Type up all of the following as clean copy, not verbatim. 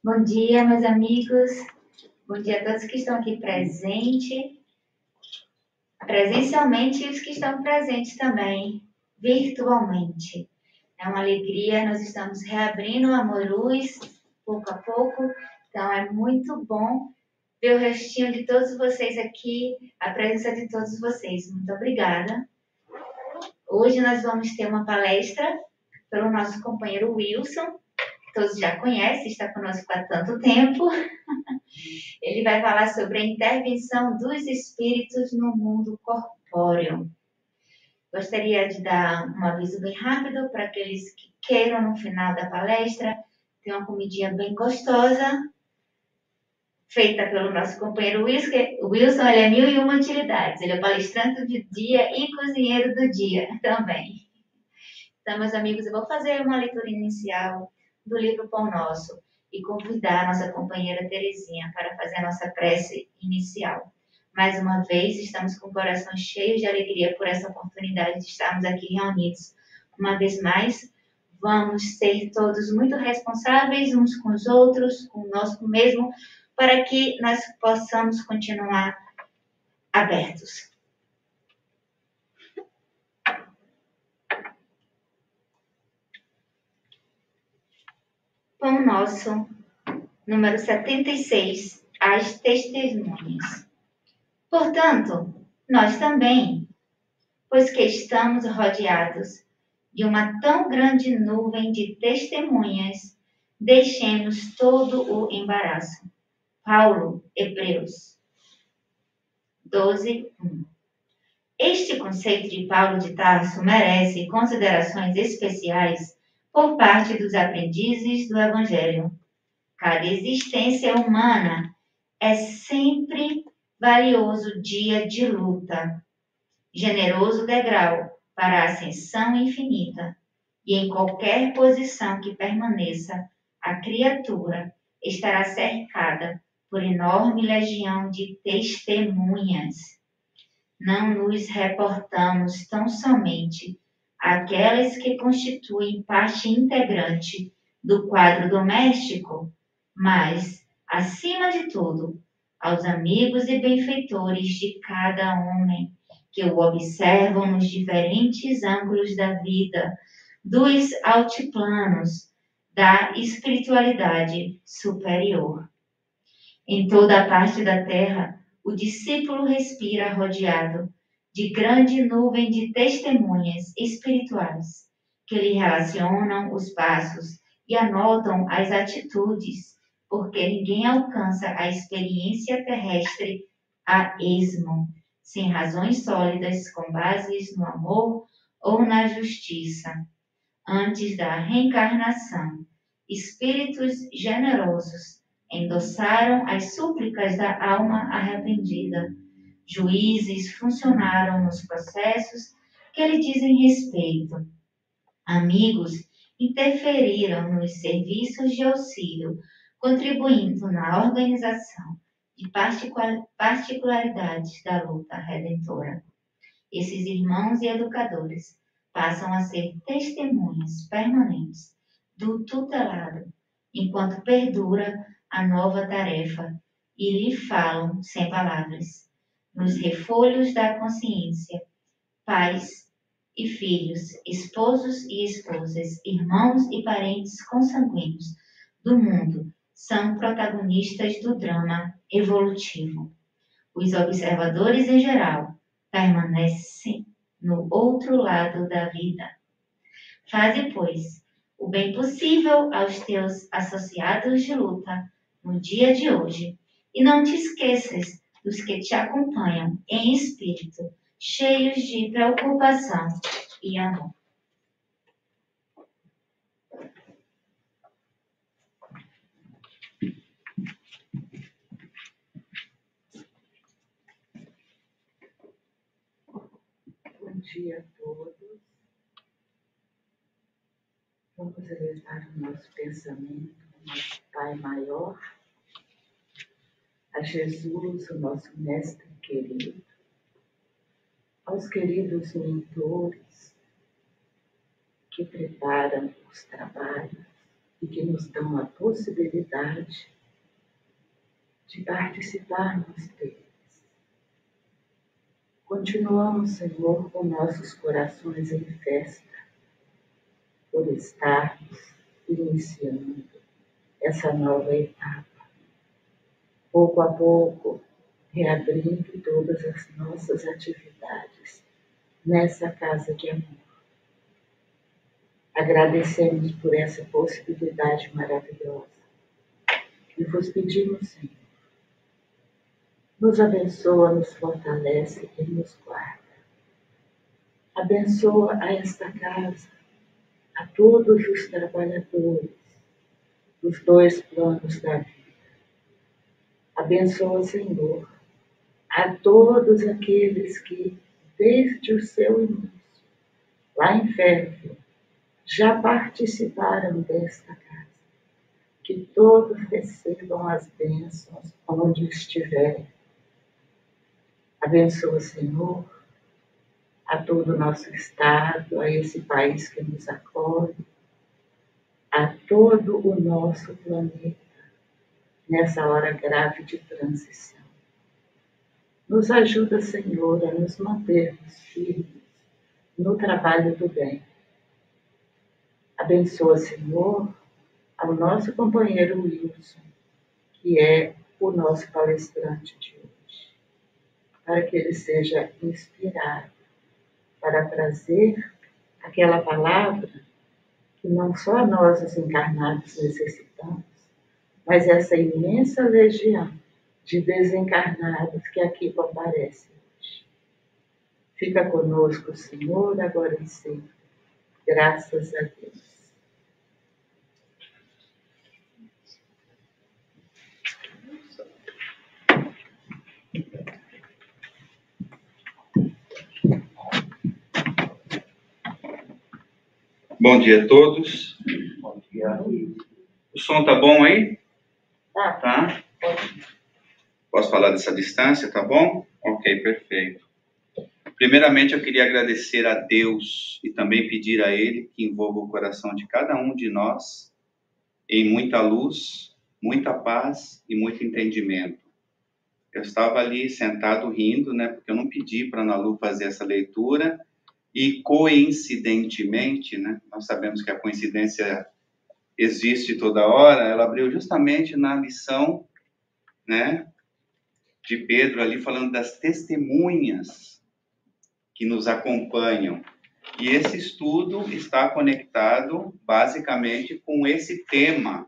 Bom dia, meus amigos. Bom dia a todos que estão aqui presencialmente e os que estão presentes também, virtualmente. É uma alegria, nós estamos reabrindo o Amor e Luz, pouco a pouco. Então, é muito bom ver o restinho de todos vocês aqui, a presença de todos vocês. Muito obrigada. Hoje nós vamos ter uma palestra pelo nosso companheiro Wilson, que todos já conhecem, está conosco há tanto tempo. Ele vai falar sobre a intervenção dos espíritos no mundo corpóreo. Gostaria de dar um aviso bem rápido para aqueles que queiram, no final da palestra, ter uma comidinha bem gostosa, feita pelo nosso companheiro Wilson. Wilson, ele é 1001 utilidades. Ele é palestrante do dia e cozinheiro do dia também. Então, meus amigos, eu vou fazer uma leitura inicial do livro Pão Nosso e convidar a nossa companheira Terezinha para fazer a nossa prece inicial. Mais uma vez, estamos com o coração cheio de alegria por essa oportunidade de estarmos aqui reunidos. Uma vez mais, vamos ser todos muito responsáveis uns com os outros, conosco mesmo, para que nós possamos continuar abertos. Pão Nosso, número 76, as testemunhas. Portanto, nós também, pois que estamos rodeados de uma tão grande nuvem de testemunhas, deixemos todo o embaraço. Paulo, Hebreus 12, 1. Este conceito de Paulo de Tarso merece considerações especiais por parte dos aprendizes do Evangelho. Cada existência humana é sempre valioso dia de luta, generoso degrau para a ascensão infinita, e em qualquer posição que permaneça, a criatura estará cercada por enorme legião de testemunhas. Não nos reportamos tão somente àquelas que constituem parte integrante do quadro doméstico, mas, acima de tudo, aos amigos e benfeitores de cada homem que o observam nos diferentes ângulos da vida, dos altiplanos da espiritualidade superior. Em toda a parte da terra, o discípulo respira rodeado de grande nuvem de testemunhas espirituais que lhe relacionam os passos e anotam as atitudes, porque ninguém alcança a experiência terrestre a esmo, sem razões sólidas com bases no amor ou na justiça. Antes da reencarnação, espíritos generosos endossaram as súplicas da alma arrependida. Juízes funcionaram nos processos que lhe dizem respeito. Amigos interferiram nos serviços de auxílio, contribuindo na organização de particularidades da luta redentora. Esses irmãos e educadores passam a ser testemunhas permanentes do tutelado, enquanto perdura a nova tarefa, e lhe falam sem palavras, nos refolhos da consciência, pais e filhos, esposos e esposas, irmãos e parentes consanguíneos do mundo são protagonistas do drama evolutivo. Os observadores em geral permanecem no outro lado da vida. Faze, pois, o bem possível aos teus associados de luta no dia de hoje, e não te esqueças dos que te acompanham em espírito, cheios de preocupação e amor. Bom dia a todos. Vamos levar o nosso pensamento ao nosso Pai Maior, a Jesus, o nosso Mestre querido, aos queridos mentores que preparam os trabalhos, e que nos dão a possibilidade de participarmos deles. Continuamos, Senhor, com nossos corações em festa, por estarmos iniciando essa nova etapa. Pouco a pouco, reabrindo todas as nossas atividades nessa casa de amor. Agradecemos por essa possibilidade maravilhosa e vos pedimos, Senhor, nos abençoa, nos fortalece e nos guarda. Abençoa a esta casa, a todos os trabalhadores dos dois planos da vida. Abençoa, Senhor, a todos aqueles que, desde o seu início, lá em Fairfield, já participaram desta casa. Que todos recebam as bênçãos onde estiverem. Abençoa, Senhor, a todo o nosso estado, a esse país que nos acolhe, a todo o nosso planeta, nessa hora grave de transição. Nos ajuda, Senhor, a nos mantermos firmes no trabalho do bem. Abençoa, Senhor, ao nosso companheiro Wilson, que é o nosso palestrante de hoje, para que ele seja inspirado para trazer aquela palavra que não só nós, os encarnados, necessitamos, mas essa imensa legião de desencarnados que aqui comparecem hoje. Fica conosco, Senhor, agora e sempre. Graças a Deus. Bom dia a todos. Bom dia. O som tá bom aí? Tá. Posso falar dessa distância, tá bom? Ok, perfeito. Primeiramente, eu queria agradecer a Deus e também pedir a Ele que envolva o coração de cada um de nós em muita luz, muita paz e muito entendimento. Eu estava ali sentado rindo, né? Porque eu não pedi para a Ana Lu fazer essa leitura. E coincidentemente, né, nós sabemos que a coincidência existe toda hora, ela abriu justamente na lição, né, de Pedro ali falando das testemunhas que nos acompanham. E esse estudo está conectado basicamente com esse tema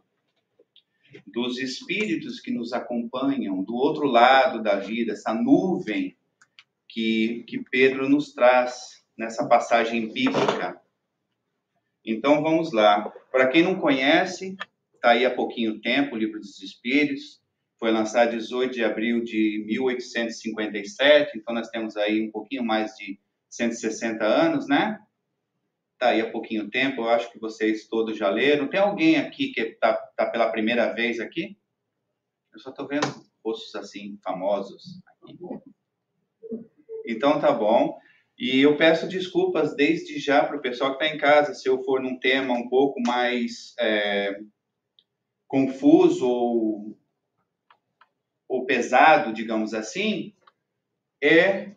dos espíritos que nos acompanham do outro lado da vida, essa nuvem que Pedro nos traz nessa passagem bíblica. Então vamos lá. Para quem não conhece, está aí há pouquinho tempo, o Livro dos Espíritos, foi lançado 18 de abril de 1857, então nós temos aí um pouquinho mais de 160 anos, né? Está aí há pouquinho tempo, eu acho que vocês todos já leram. Tem alguém aqui que está pela primeira vez aqui? Eu só estou vendo rostos assim, famosos aqui. Então tá bom. E eu peço desculpas desde já para o pessoal que está em casa, se eu for num tema um pouco mais confuso ou pesado, digamos assim, é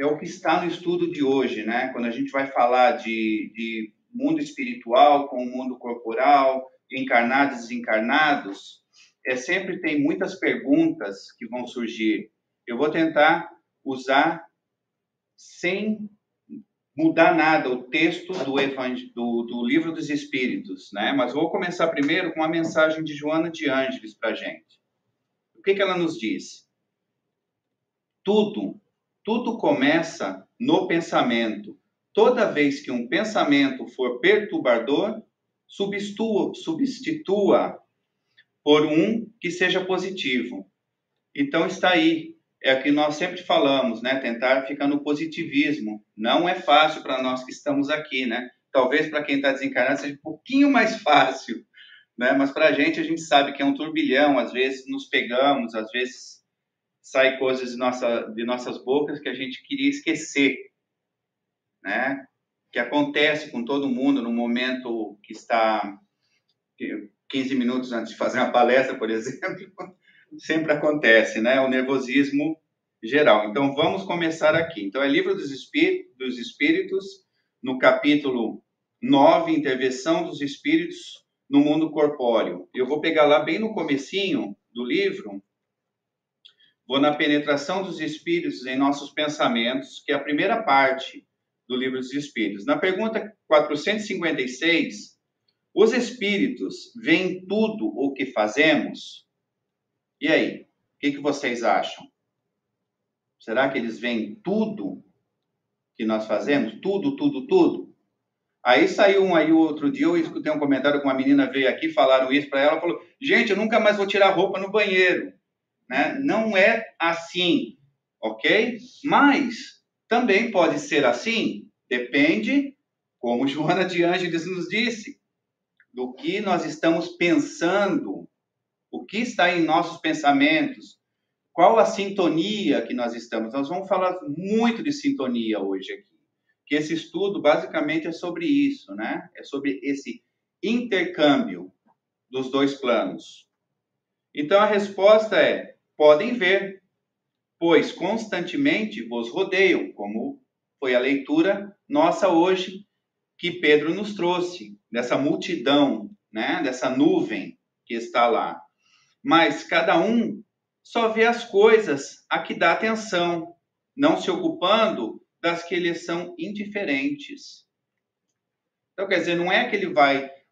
o que está no estudo de hoje, né? Quando a gente vai falar de mundo espiritual com o mundo corporal, encarnados e desencarnados, sempre tem muitas perguntas que vão surgir. Eu vou tentar usar sem mudar nada o texto do Livro dos Espíritos, né? Mas vou começar primeiro com uma mensagem de Joana de Ângeles para a gente. O que ela nos diz? Tudo começa no pensamento. Toda vez que um pensamento for perturbador, substitua por um que seja positivo. Então está aí. É o que nós sempre falamos, né? Tentar ficar no positivismo. Não é fácil para nós que estamos aqui, né? Talvez para quem está desencarnado seja um pouquinho mais fácil, né? Mas para a gente sabe que é um turbilhão. Às vezes nos pegamos, às vezes sai coisas de nossas bocas que a gente queria esquecer, né? que acontece com todo mundo no momento que está 15 minutos antes de fazer uma palestra, por exemplo, sempre acontece, né? O nervosismo geral. Então, vamos começar aqui. Então, é Livro dos Espíritos, no capítulo 9, Intervenção dos Espíritos no Mundo Corpóreo. Eu vou pegar lá bem no comecinho do livro, vou na penetração dos espíritos em nossos pensamentos, que é a primeira parte do Livro dos Espíritos. Na pergunta 456, os espíritos veem tudo o que fazemos? E aí, o que vocês acham? Será que eles veem tudo que nós fazemos? Tudo, tudo, tudo? Aí saiu um aí outro dia, eu escutei um comentário que uma menina veio aqui, falaram isso para ela, falou, gente, eu nunca mais vou tirar roupa no banheiro. Né? Não é assim, ok? Mas também pode ser assim, depende, como Joana de Ângeles nos disse, do que nós estamos pensando, o que está em nossos pensamentos, qual a sintonia que nós estamos. Nós vamos falar muito de sintonia hoje aqui, que esse estudo basicamente é sobre isso, né? É sobre esse intercâmbio dos dois planos. Então a resposta é, podem ver, pois constantemente vos rodeiam, como foi a leitura nossa hoje, que Pedro nos trouxe, dessa multidão, né? Dessa nuvem que está lá. Mas cada um só vê as coisas a que dá atenção, não se ocupando das que lhes são indiferentes. Então, quer dizer, não é que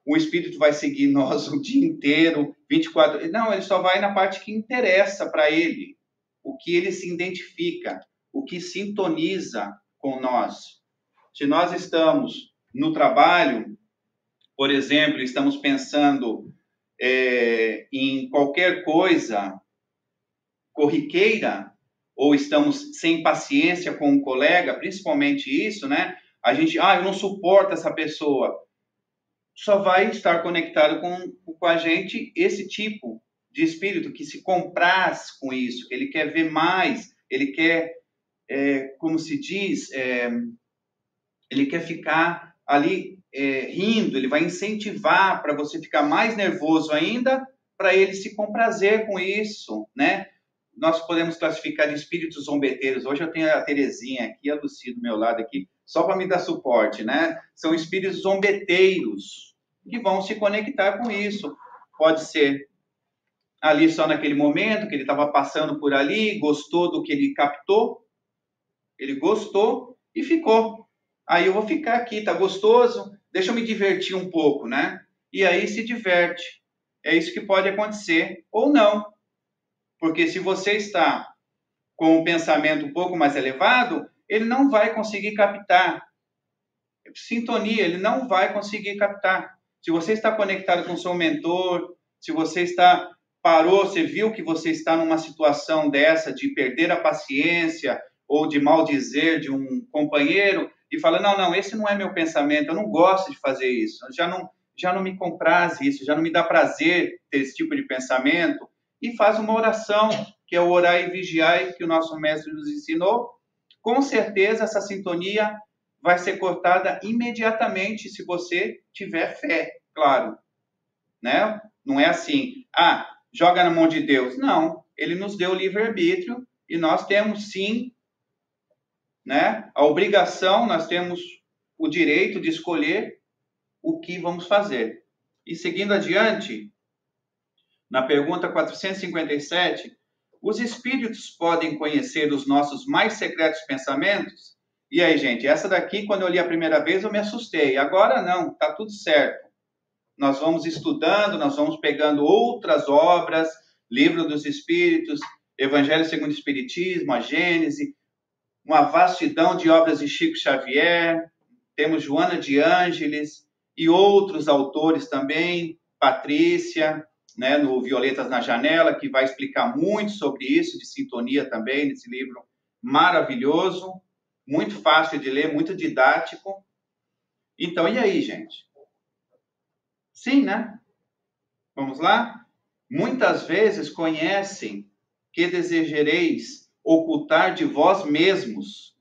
o espírito vai seguir nós o dia inteiro, 24... Não, ele só vai na parte que interessa para ele, o que ele se identifica, o que sintoniza com nós. Se nós estamos no trabalho, por exemplo, estamos pensando em qualquer coisa corriqueira, ou estamos sem paciência com um colega, principalmente isso, né? A gente, eu não suporto essa pessoa. Só vai estar conectado com a gente esse tipo de espírito que se compraz com isso, que ele quer ver mais, ele quer, como se diz, ele quer ficar ali rindo, ele vai incentivar para você ficar mais nervoso ainda, para ele se comprazer com isso, né? Nós podemos classificar de espíritos zombeteiros. Hoje eu tenho a Terezinha aqui, a Lucia do meu lado aqui, só para me dar suporte, né? São espíritos zombeteiros que vão se conectar com isso. Pode ser ali só naquele momento que ele estava passando por ali, gostou do que ele captou, ele gostou e ficou. Aí eu vou ficar aqui, tá gostoso? Deixa eu me divertir um pouco, né? E aí se diverte. É isso que pode acontecer ou não. Porque se você está com um pensamento um pouco mais elevado, ele não vai conseguir captar. Sintonia, ele não vai conseguir captar. Se você está conectado com o seu mentor, se você parou, você viu que você está numa situação dessa de perder a paciência ou de maldizer de um companheiro e fala, não, esse não é meu pensamento, eu não gosto de fazer isso, já não me compraz isso, já não me dá prazer ter esse tipo de pensamento, e faz uma oração, que é o orar e vigiar, que o nosso mestre nos ensinou. Com certeza essa sintonia vai ser cortada imediatamente se você tiver fé, claro, né? Não é assim, joga na mão de Deus. Não, ele nos deu o livre-arbítrio e nós temos sim, né, a obrigação, nós temos o direito de escolher o que vamos fazer. E seguindo adiante, na pergunta 457, os espíritos podem conhecer os nossos mais secretos pensamentos? E aí, gente, essa daqui, quando eu li a primeira vez, eu me assustei. Agora não, tá tudo certo. Nós vamos estudando, nós vamos pegando outras obras, Livro dos Espíritos, Evangelho segundo o Espiritismo, a Gênese, uma vastidão de obras de Chico Xavier, temos Joana de Ângeles e outros autores também, Patrícia, né, no Violetas na Janela, que vai explicar muito sobre isso, de sintonia também, nesse livro maravilhoso, muito fácil de ler, muito didático. Então, e aí, gente? Sim, né? Vamos lá? Muitas vezes conhecem que desejareis ocultar de vós mesmos,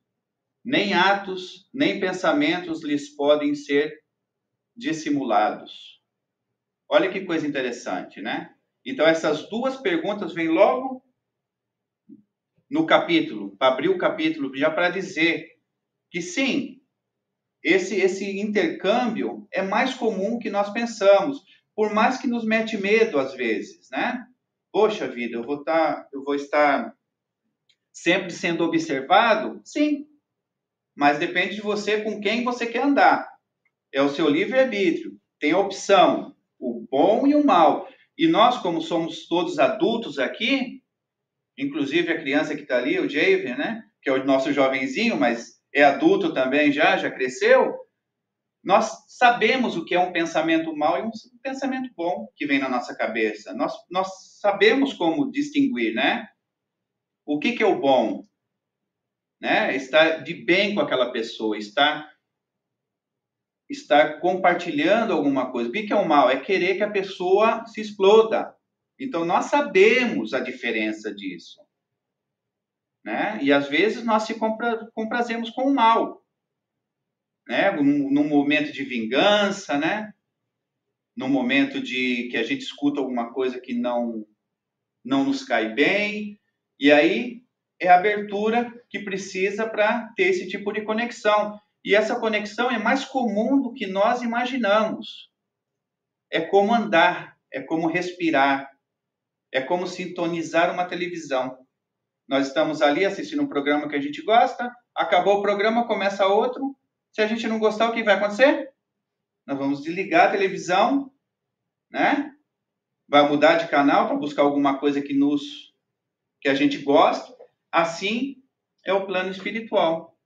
nem atos, nem pensamentos lhes podem ser dissimulados. Olha que coisa interessante, né? Então, essas duas perguntas vêm logo no capítulo, para abrir o capítulo, já para dizer que sim, esse intercâmbio é mais comum que nós pensamos, por mais que nos mete medo às vezes, né? Poxa vida, eu vou estar sempre sendo observado? Sim, mas depende de você com quem você quer andar. É o seu livre-arbítrio, tem a opção, o bom e o mal. E nós, como somos todos adultos aqui, inclusive a criança que está ali, o Javen, né? Que é o nosso jovenzinho, mas é adulto também já cresceu. Nós sabemos o que é um pensamento mau e um pensamento bom que vem na nossa cabeça. Nós sabemos como distinguir, né? O que é o bom? Né? Estar de bem com aquela pessoa, estar compartilhando alguma coisa. O que é o mal? É querer que a pessoa se exploda. Então, nós sabemos a diferença disso. Né? E, às vezes, nós se comprazemos com o mal. Né? Num momento de vingança, né? Num momento de que a gente escuta alguma coisa que não nos cai bem. E aí, é a abertura que precisa para ter esse tipo de conexão. E essa conexão é mais comum do que nós imaginamos. É como andar, é como respirar, é como sintonizar uma televisão. Nós estamos ali assistindo um programa que a gente gosta, acabou o programa, começa outro. Se a gente não gostar, o que vai acontecer? Nós vamos desligar a televisão, né? Vai mudar de canal para buscar alguma coisa que a gente gosta. Assim é o plano espiritual.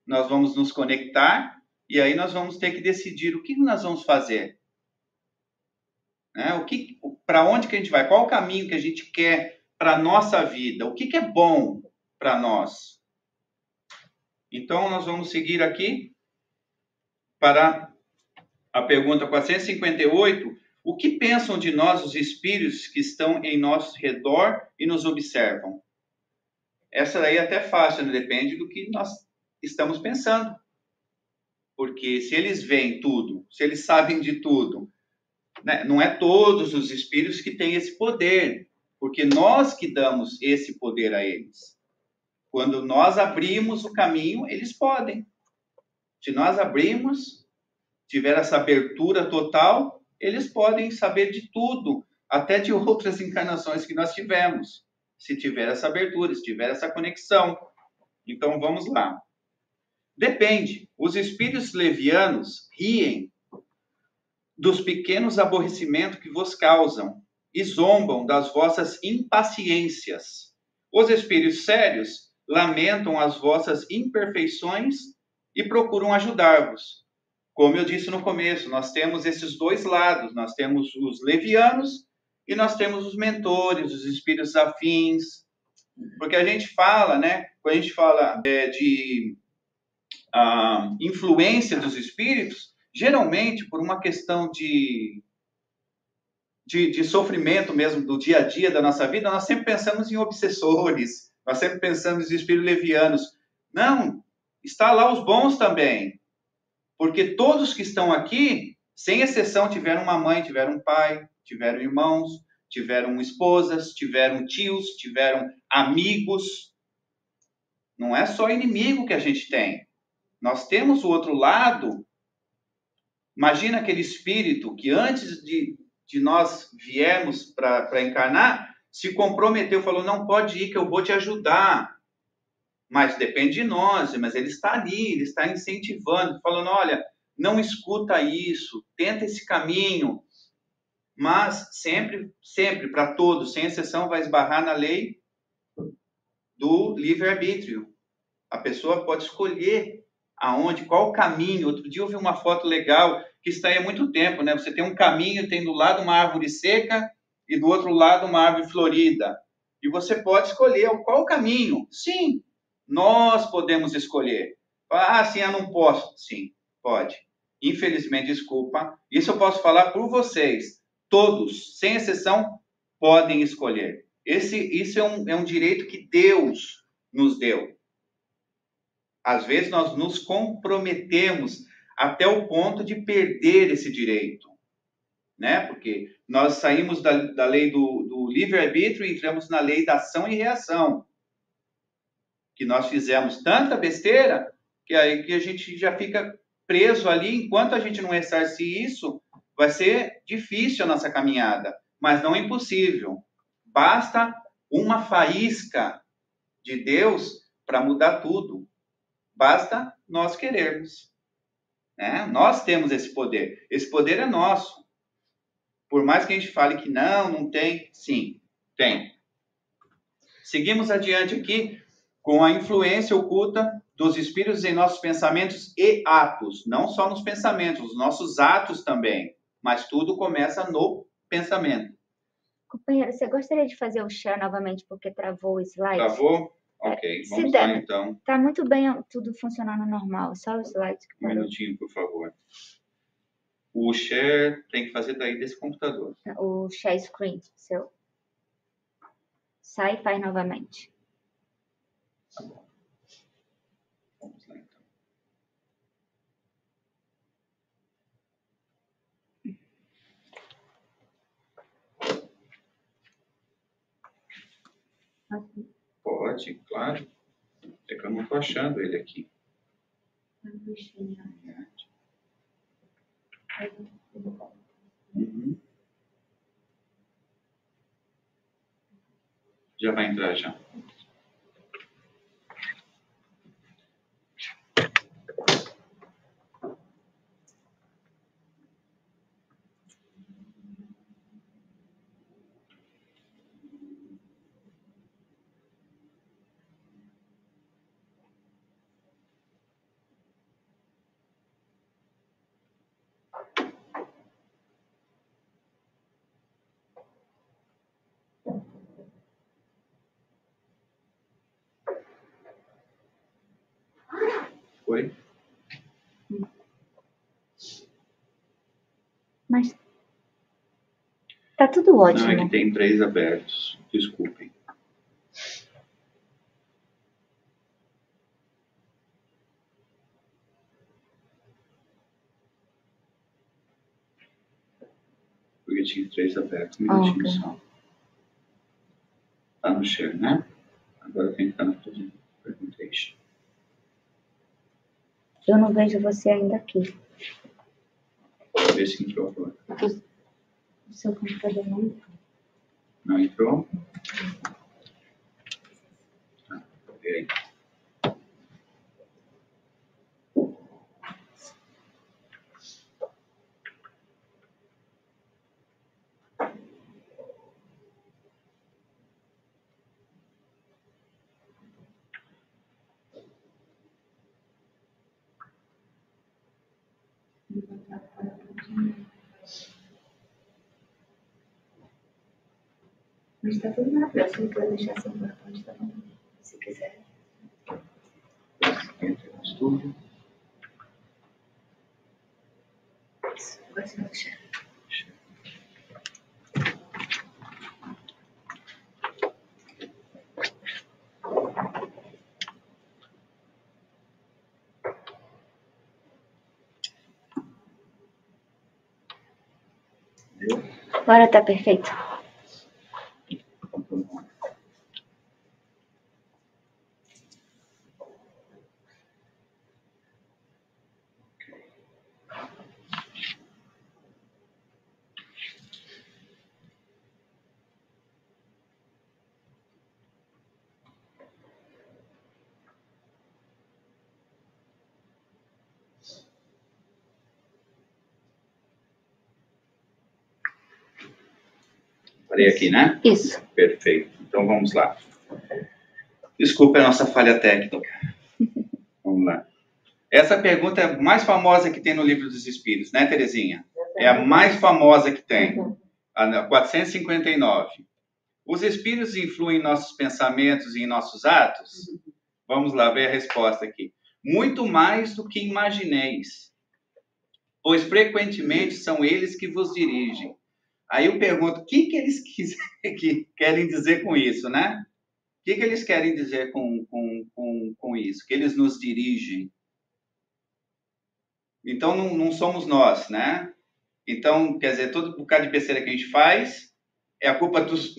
Nós vamos nos conectar e aí nós vamos ter que decidir o que nós vamos fazer. Né? Para onde que a gente vai? Qual o caminho que a gente quer para a nossa vida? O que é bom para nós? Então, nós vamos seguir aqui para a pergunta 458. O que pensam de nós os espíritos que estão em nosso redor e nos observam? Essa daí é até fácil, né? Depende do que nós estamos pensando. Porque se eles veem tudo, se eles sabem de tudo, né? Não é todos os espíritos que têm esse poder, porque nós que damos esse poder a eles. Quando nós abrimos o caminho, eles podem. Se nós abrimos, tiver essa abertura total, eles podem saber de tudo, até de outras encarnações que nós tivemos, se tiver essa abertura, se tiver essa conexão. Então, vamos lá. Depende. Os espíritos levianos riem dos pequenos aborrecimentos que vos causam e zombam das vossas impaciências. Os espíritos sérios lamentam as vossas imperfeições e procuram ajudar-vos. Como eu disse no começo, nós temos esses dois lados. Nós temos os levianos e nós temos os mentores, os espíritos afins. Porque a gente fala, né? Quando a gente fala de influência dos espíritos, geralmente por uma questão de sofrimento mesmo do dia a dia da nossa vida, nós sempre pensamos em obsessores, nós sempre pensamos em espíritos levianos. Não, está lá os bons também. Porque todos que estão aqui, sem exceção, tiveram uma mãe, tiveram um pai, tiveram irmãos, tiveram esposas, tiveram tios, tiveram amigos. Não é só inimigo que a gente tem. Nós temos o outro lado. Imagina aquele espírito que antes de nós viermos para encarnar, se comprometeu, falou, não pode ir que eu vou te ajudar. Mas depende de nós, mas ele está ali, ele está incentivando, falando, olha, não escuta isso, tenta esse caminho. Mas sempre, para todos, sem exceção, vai esbarrar na lei do livre-arbítrio. A pessoa pode escolher aonde, qual o caminho. Outro dia eu vi uma foto legal que está aí há muito tempo, né? Você tem um caminho, tem do lado uma árvore seca e do outro lado uma árvore florida. E você pode escolher qual o caminho. Sim, nós podemos escolher. Ah, sim, eu não posso. Sim, pode. Infelizmente, desculpa. Isso eu posso falar por vocês. Todos, sem exceção, podem escolher. Isso é um direito que Deus nos deu. Às vezes nós nos comprometemos até o ponto de perder esse direito, né? Porque nós saímos da lei do livre-arbítrio e entramos na lei da ação e reação. Que nós fizemos tanta besteira que aí que a gente já fica preso ali. Enquanto a gente não ressarcir isso, vai ser difícil a nossa caminhada, mas não impossível. Basta uma faísca de Deus para mudar tudo. Basta nós querermos, né? Nós temos esse poder. Esse poder é nosso. Por mais que a gente fale que não tem, sim, tem. Seguimos adiante aqui com a influência oculta dos espíritos em nossos pensamentos e atos. Não só nos pensamentos, os nossos atos também. Mas tudo começa no pensamento. Companheiro, você gostaria de fazer o share novamente porque travou o slide? Travou? Ok, vamos lá então. Tá muito bem tudo funcionando normal, só o slide que parou. Um minutinho, por favor. O share tem que fazer daí desse computador. O share screen, seu. Sai e faz novamente. Tá bom. Vamos lá então. Pode, claro. É que eu não estou achando ele aqui. Uhum. Já vai entrar já. Foi? Mas tá tudo ótimo. Não, é que tem 3 abertos. Desculpem. Porque tinha 3 abertos. Um minutinho só. Tá no share, né? Agora tem que estar na presentation. Eu não vejo você ainda aqui. Vê se entrou agora. O seu computador não entrou. Não entrou? Tá, vê aí. Mas tá tudo na próxima, que eu vou deixar seu botão, tá bom? Se quiser. Entra no estúdio. Isso, agora você vai deixar. Agora tá perfeito. Parei aqui, né? Isso. Perfeito. Então vamos lá. Desculpa a nossa falha técnica. Vamos lá. Essa pergunta é a mais famosa que tem no Livro dos Espíritos, né, Terezinha? É a mais famosa que tem. A 459. Os espíritos influem em nossos pensamentos e em nossos atos? Vamos lá ver a resposta aqui. Muito mais do que imagineis, pois frequentemente são eles que vos dirigem. Aí eu pergunto, o que eles querem dizer com isso, né? que eles querem dizer com isso? Que eles nos dirigem. Então, não somos nós, né? Então, quer dizer, todo bocado de besteira que a gente faz é a culpa dos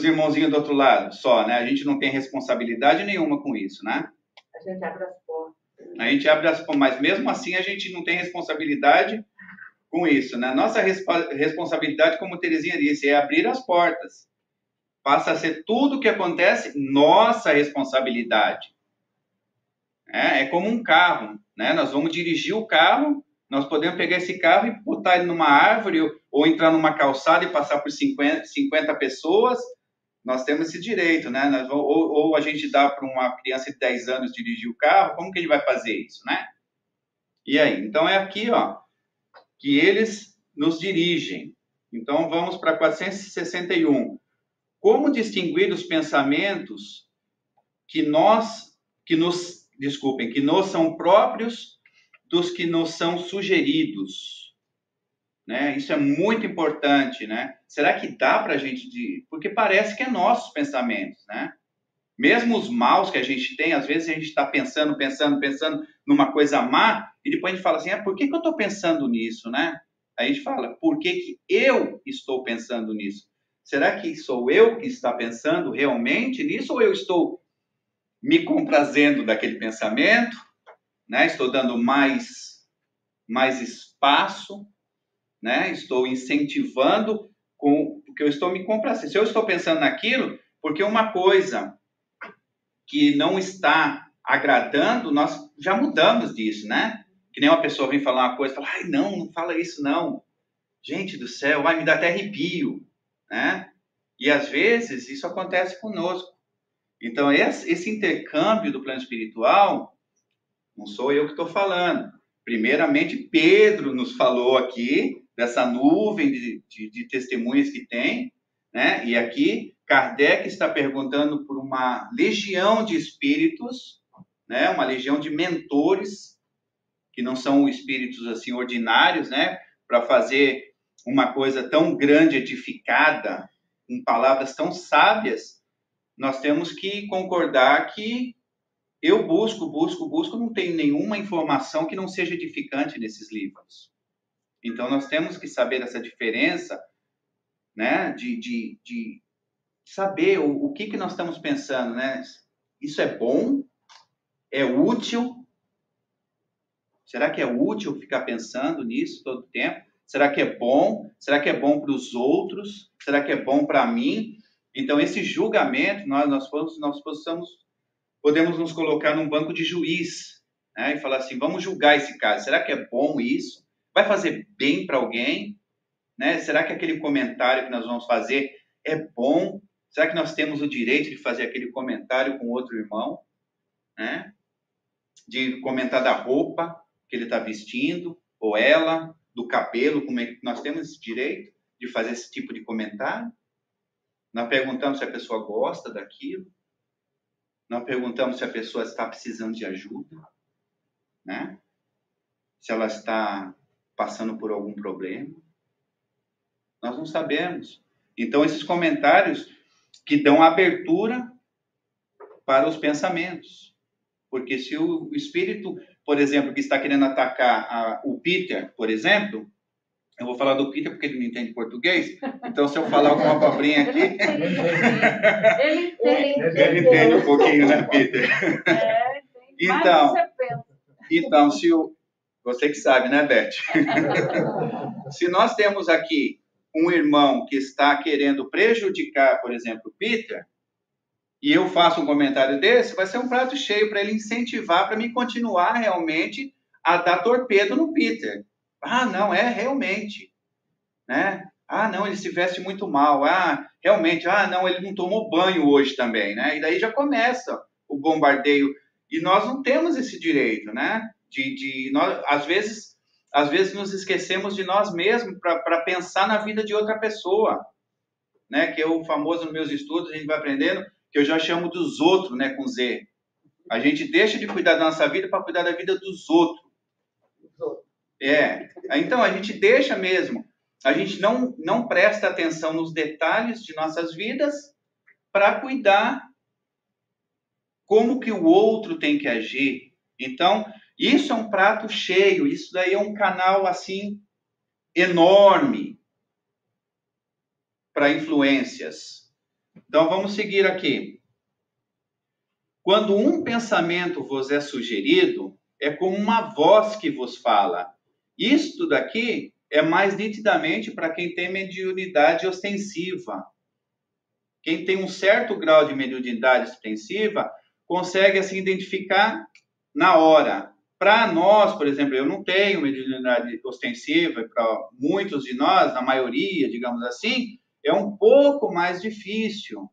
irmãozinhos do outro lado, só, né? A gente não tem responsabilidade nenhuma com isso, né? A gente abre as portas. A gente abre as portas, mas mesmo assim a gente não tem responsabilidade com isso, né? Nossa responsabilidade, como Terezinha disse, é abrir as portas. Passa a ser tudo o que acontece nossa responsabilidade. É como um carro, né? Nós vamos dirigir o carro, nós podemos pegar esse carro e botar ele numa árvore ou entrar numa calçada e passar por 50 pessoas. Nós temos esse direito, né? Ou a gente dá para uma criança de 10 anos dirigir o carro, como que ele vai fazer isso, né? E aí? Então, é aqui, ó, que eles nos dirigem. Então, vamos para 461. Como distinguir os pensamentos que nos são próprios dos que nos são sugeridos, né? Isso é muito importante, né? Será que dá para a gente... Porque parece que é nossos pensamentos, né? Mesmo os maus que a gente tem, às vezes a gente está pensando numa coisa má, e depois a gente fala assim, por que eu estou pensando nisso, né? Aí a gente fala, por que eu estou pensando nisso? Será que sou eu que está pensando realmente nisso, ou eu estou me comprazendo daquele pensamento, né? Estou dando mais espaço, né? Estou incentivando porque eu estou me complacendo. Se eu estou pensando naquilo, porque uma coisa que não está agradando, nós já mudamos disso, né? Que nem uma pessoa vem falar uma coisa, fala, ai, não fala isso não. Gente do céu, vai me dar até arrepio, né? E às vezes isso acontece conosco. Então, esse intercâmbio do plano espiritual, não sou eu que estou falando. Primeiramente, Pedro nos falou aqui dessa nuvem de testemunhas que tem, né? E aqui, Kardec está perguntando por uma legião de espíritos, né? Uma legião de mentores, que não são espíritos assim ordinários, né? Para fazer uma coisa tão grande, edificada, com palavras tão sábias, nós temos que concordar que eu busco, não tem nenhuma informação que não seja edificante nesses livros. Então, nós temos que saber essa diferença, né, de saber o que nós estamos pensando, né? Isso é bom? É útil? Será que é útil ficar pensando nisso todo o tempo? Será que é bom? Será que é bom para os outros? Será que é bom para mim? Então, esse julgamento, nós podemos nos colocar num banco de juiz, né? E falar assim, vamos julgar esse caso. Será que é bom isso? Vai fazer bem para alguém? Né? Será que aquele comentário que nós vamos fazer é bom? Será que nós temos o direito de fazer aquele comentário com outro irmão? Né? De comentar da roupa que ele está vestindo, ou ela, do cabelo, como é que nós temos esse direito de fazer esse tipo de comentário? Nós perguntamos se a pessoa gosta daquilo. Nós perguntamos se a pessoa está precisando de ajuda, né? Se ela está passando por algum problema. Nós não sabemos. Então, esses comentários que dão abertura para os pensamentos. Porque se o espírito, por exemplo, que está querendo atacar o Peter, por exemplo, eu vou falar do Peter porque ele não entende português, então se eu falar alguma palavrinha aqui... Ele entende um pouquinho, né, Peter? Então, se você que sabe, né, Beth? Se nós temos aqui um irmão que está querendo prejudicar, por exemplo, o Peter, e eu faço um comentário desse, vai ser um prato cheio para ele incentivar, para mim continuar realmente a dar torpedo no Peter. Ah, não, realmente, né? Ah, não, ele se veste muito mal. Ah, realmente, não, ele não tomou banho hoje também, né? E daí já começa o bombardeio. E nós não temos esse direito, né? Nós, às vezes nos esquecemos de nós mesmos para pensar na vida de outra pessoa, né? Que é o famoso nos meus estudos, a gente vai aprendendo, que eu já chamo dos outros, né? Com Z. A gente deixa de cuidar da nossa vida para cuidar da vida dos outros. Então, a gente deixa mesmo. A gente não presta atenção nos detalhes de nossas vidas para cuidar como que o outro tem que agir. Então, isso é um prato cheio, isso daí é um canal assim enorme para influências. Então, vamos seguir aqui. Quando um pensamento vos é sugerido, é como uma voz que vos fala. Isto daqui é mais nitidamente para quem tem mediunidade ostensiva. Quem tem um certo grau de mediunidade ostensiva consegue assim identificar na hora. Para nós, por exemplo, eu não tenho mediunidade ostensiva, para muitos de nós, na maioria, digamos assim, é um pouco mais difícil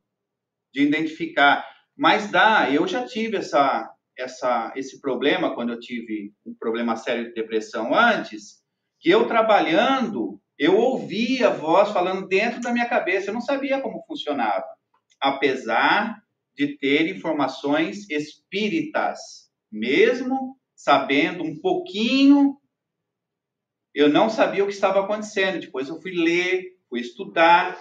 de identificar. Mas dá, eu já tive esse problema quando eu tive um problema sério de depressão antes, que eu trabalhando, eu ouvia a voz falando dentro da minha cabeça, eu não sabia como funcionava, apesar de ter informações espíritas, mesmo sabendo um pouquinho, eu não sabia o que estava acontecendo. Depois eu fui ler, fui estudar,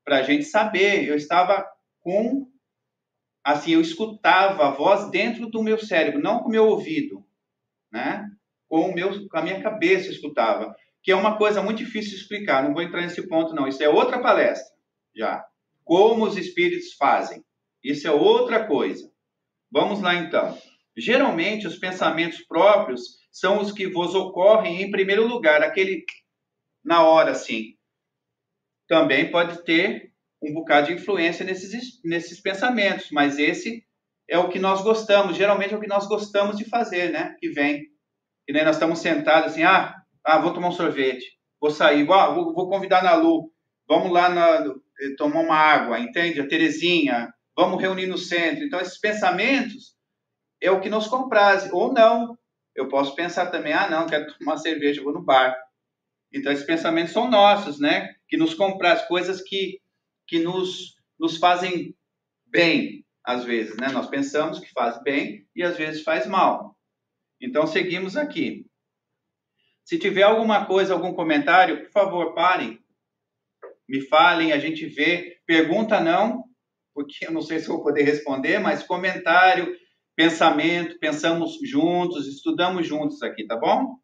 para a gente saber. Eu estava com, assim, eu escutava a voz dentro do meu cérebro, não com o meu ouvido, né? Com a minha cabeça eu escutava, que é uma coisa muito difícil de explicar, não vou entrar nesse ponto não, isso é outra palestra, já. Como os espíritos fazem, isso é outra coisa. Vamos lá então. Geralmente os pensamentos próprios são os que vos ocorrem em primeiro lugar, aquele na hora, assim. Também pode ter um bocado de influência nesses pensamentos, mas esse é o que nós gostamos, geralmente é o que nós gostamos de fazer, né? Que vem. E nem nós estamos sentados assim, vou tomar um sorvete, vou sair, vou convidar a Nalu, vamos lá tomar uma água, entende? A Terezinha, vamos reunir no centro. Então, esses pensamentos é o que nos compraz, ou não. Eu posso pensar também, não, quero tomar uma cerveja, vou no bar. Então, esses pensamentos são nossos, né? Que nos compraz, coisas que nos fazem bem, às vezes, né? Nós pensamos que faz bem e às vezes faz mal. Então, seguimos aqui. Se tiver alguma coisa, algum comentário, por favor, parem. Me falem, a gente vê. Pergunta não, porque eu não sei se eu vou poder responder, mas comentário, pensamento, pensamos juntos, estudamos juntos aqui, tá bom?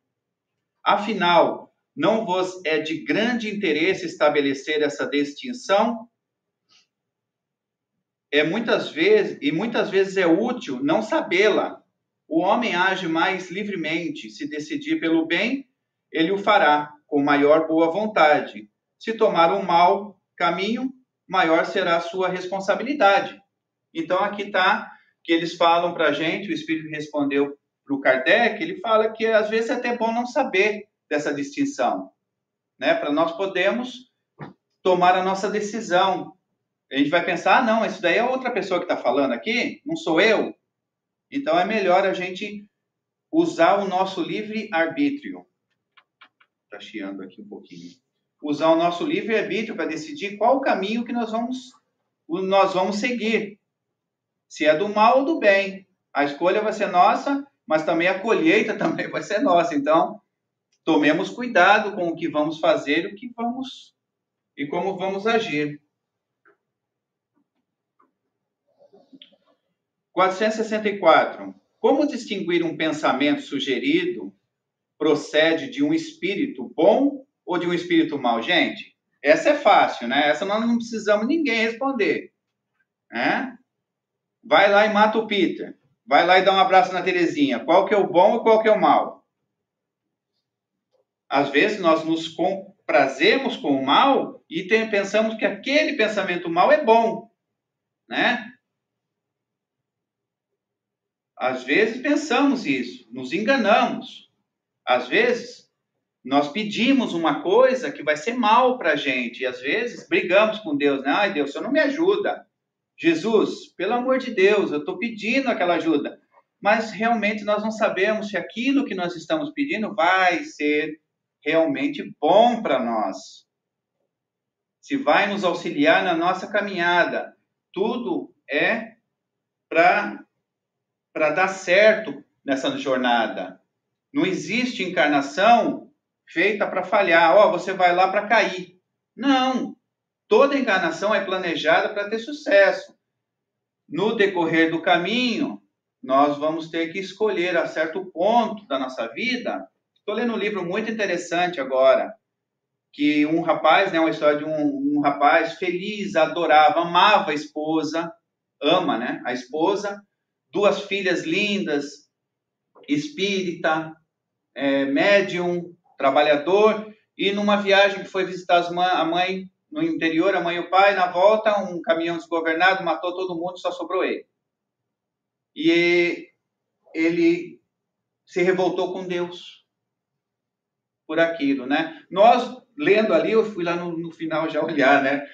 Afinal, não vos é de grande interesse estabelecer essa distinção? Muitas vezes é útil não sabê-la. O homem age mais livremente. Se decidir pelo bem, ele o fará com maior boa vontade. Se tomar um mau caminho, maior será a sua responsabilidade. Então, aqui está que eles falam para a gente, o Espírito respondeu para o Kardec, ele fala que às vezes é até bom não saber dessa distinção, né? Para nós podermos tomar a nossa decisão. A gente vai pensar, não, isso daí é outra pessoa que está falando aqui, não sou eu. Então, é melhor a gente usar o nosso livre-arbítrio. Está chiando aqui um pouquinho. Usar o nosso livre-arbítrio para decidir qual o caminho que nós vamos seguir. Se é do mal ou do bem. A escolha vai ser nossa, mas também a colheita também vai ser nossa. Então, tomemos cuidado com o que vamos fazer e como vamos agir. 464. Como distinguir um pensamento sugerido procede de um espírito bom ou de um espírito mau? Gente, essa é fácil, né? Essa nós não precisamos ninguém responder, né? Vai lá e mata o Peter. Vai lá e dá um abraço na Terezinha. Qual que é o bom e qual que é o mau? Às vezes nós nos comprazemos com o mal e pensamos que aquele pensamento mau é bom, né? Às vezes pensamos isso, nos enganamos. Às vezes nós pedimos uma coisa que vai ser mal para a gente e às vezes brigamos com Deus, né? Ai, Deus, o Senhor não me ajuda. Jesus, pelo amor de Deus, eu estou pedindo aquela ajuda. Mas realmente nós não sabemos se aquilo que nós estamos pedindo vai ser realmente bom para nós. Se vai nos auxiliar na nossa caminhada. Tudo é para dar certo nessa jornada. Não existe encarnação feita para falhar. Você vai lá para cair. Não. Toda encarnação é planejada para ter sucesso. no decorrer do caminho, nós vamos ter que escolher a certo ponto da nossa vida. Estou lendo um livro muito interessante agora, que um rapaz, né, uma história de um rapaz feliz, adorava, amava a esposa, ama, né, a esposa, 2 filhas lindas, espírita, médium, trabalhador, e numa viagem que foi visitar a mãe no interior, a mãe e o pai, na volta, um caminhão desgovernado matou todo mundo, só sobrou ele. E ele se revoltou com Deus por aquilo, né? Nós, lendo ali, eu fui lá no final já olhar, né?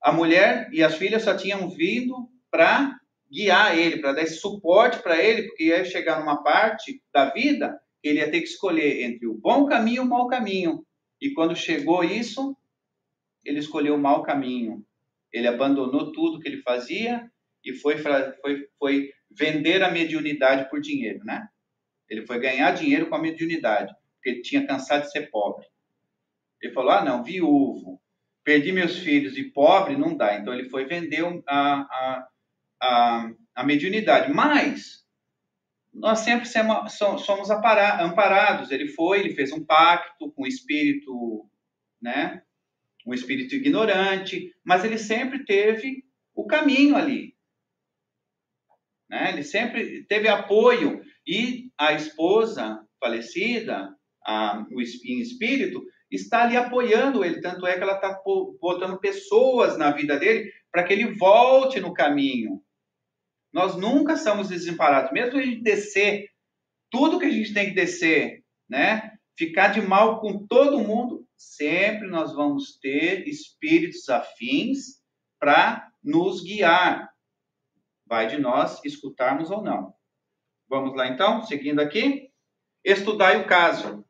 A mulher e as filhas só tinham vindo para guiar ele, para dar esse suporte para ele, porque ia chegar numa parte da vida que ele ia ter que escolher entre o bom caminho e o mau caminho. E quando chegou isso, ele escolheu o mau caminho. Ele abandonou tudo que ele fazia e foi vender a mediunidade por dinheiro, né? Ele foi ganhar dinheiro com a mediunidade, porque ele tinha cansado de ser pobre. Ele falou, não, viúvo, perdi meus filhos e pobre, não dá. Então ele foi vender a mediunidade. Mas nós sempre somos amparados. Ele fez um pacto com o espírito, né? Um espírito ignorante, mas ele sempre teve o caminho ali, né? Ele sempre teve apoio, e a esposa falecida, o espírito, está ali apoiando ele, tanto é que ela está botando pessoas na vida dele para que ele volte no caminho. Nós nunca somos desamparados, mesmo que a gente descer tudo que a gente tem que descer, né? Ficar de mal com todo mundo, sempre nós vamos ter espíritos afins para nos guiar. Vai de nós escutarmos ou não. Vamos lá então, seguindo aqui. Estudai o caso.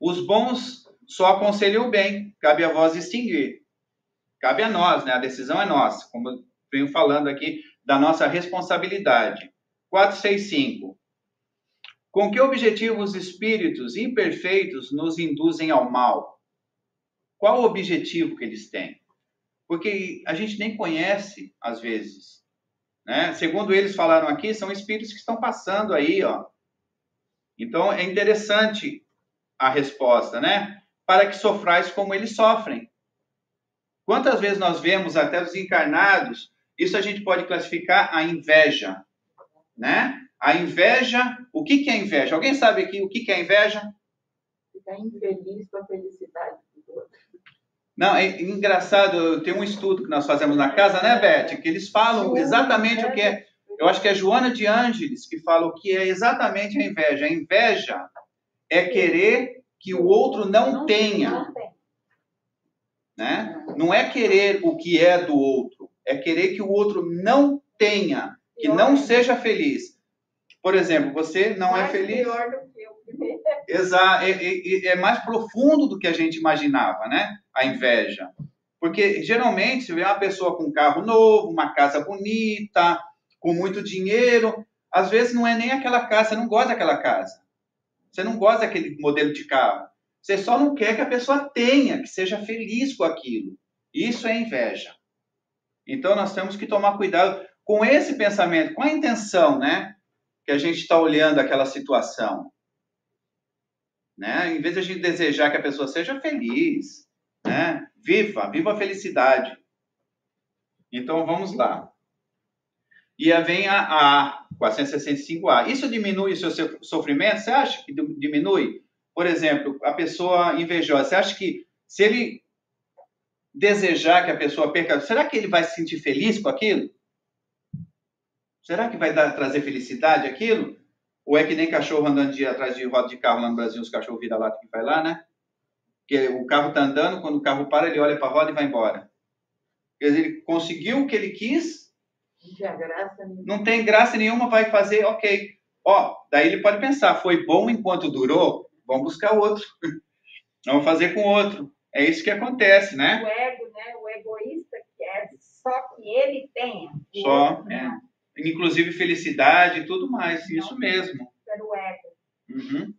Os bons só aconselham o bem, cabe a vós distinguir. Cabe a nós, né? A decisão é nossa, como eu venho falando aqui, da nossa responsabilidade. 465. Com que objetivo os espíritos imperfeitos nos induzem ao mal? Qual o objetivo que eles têm? Porque a gente nem conhece, às vezes, né? Segundo eles falaram aqui, são espíritos que estão passando aí, ó. Então, é interessante a resposta, né? Para que sofrais como eles sofrem. Quantas vezes nós vemos até os encarnados, isso a gente pode classificar a inveja, né? A inveja, o que é inveja? Alguém sabe aqui o que é inveja? Ficar infeliz com a felicidade do outro. Não, é engraçado, tem um estudo que nós fazemos na casa, né, Beth? Que eles falam exatamente o que é. Eu acho que é Joana de Ângeles que fala o que é exatamente a inveja. A inveja é querer que o outro não tenha. Né? Não é querer o que é do outro, é querer que o outro não tenha, que não seja feliz. Por exemplo, você não é feliz. Pior do que eu primeiro. Exato, é mais profundo do que a gente imaginava, né? A inveja. Porque geralmente, se vê uma pessoa com um carro novo, uma casa bonita, com muito dinheiro, às vezes não é nem aquela casa, você não gosta daquela casa. Você não gosta daquele modelo de carro. Você só não quer que a pessoa tenha, que seja feliz com aquilo. Isso é inveja. Então, nós temos que tomar cuidado com esse pensamento, com a intenção, né? Que a gente está olhando aquela situação. Né? Em vez de a gente desejar que a pessoa seja feliz, né? Viva a felicidade. Então, vamos lá. E aí vem a 465A. Isso diminui o seu sofrimento? Você acha que diminui? Por exemplo, a pessoa invejosa, você acha que se ele desejar que a pessoa perca, será que ele vai se sentir feliz com aquilo? Será que vai trazer felicidade aquilo? Ou é que nem cachorro andando atrás de roda de carro lá no Brasil, os cachorros vira-lata que vai lá, né? Que o carro está andando, quando o carro para, ele olha para a roda e vai embora. Quer dizer, ele conseguiu o que ele quis, não tem graça nenhuma, vai fazer, ok. Daí ele pode pensar, foi bom enquanto durou, vamos buscar outro. Vamos fazer com outro. É isso que acontece, né? O ego, né? O egoísta quer só que ele tenha. Só, inclusive felicidade e tudo mais, isso mesmo. Pelo ego. Uhum.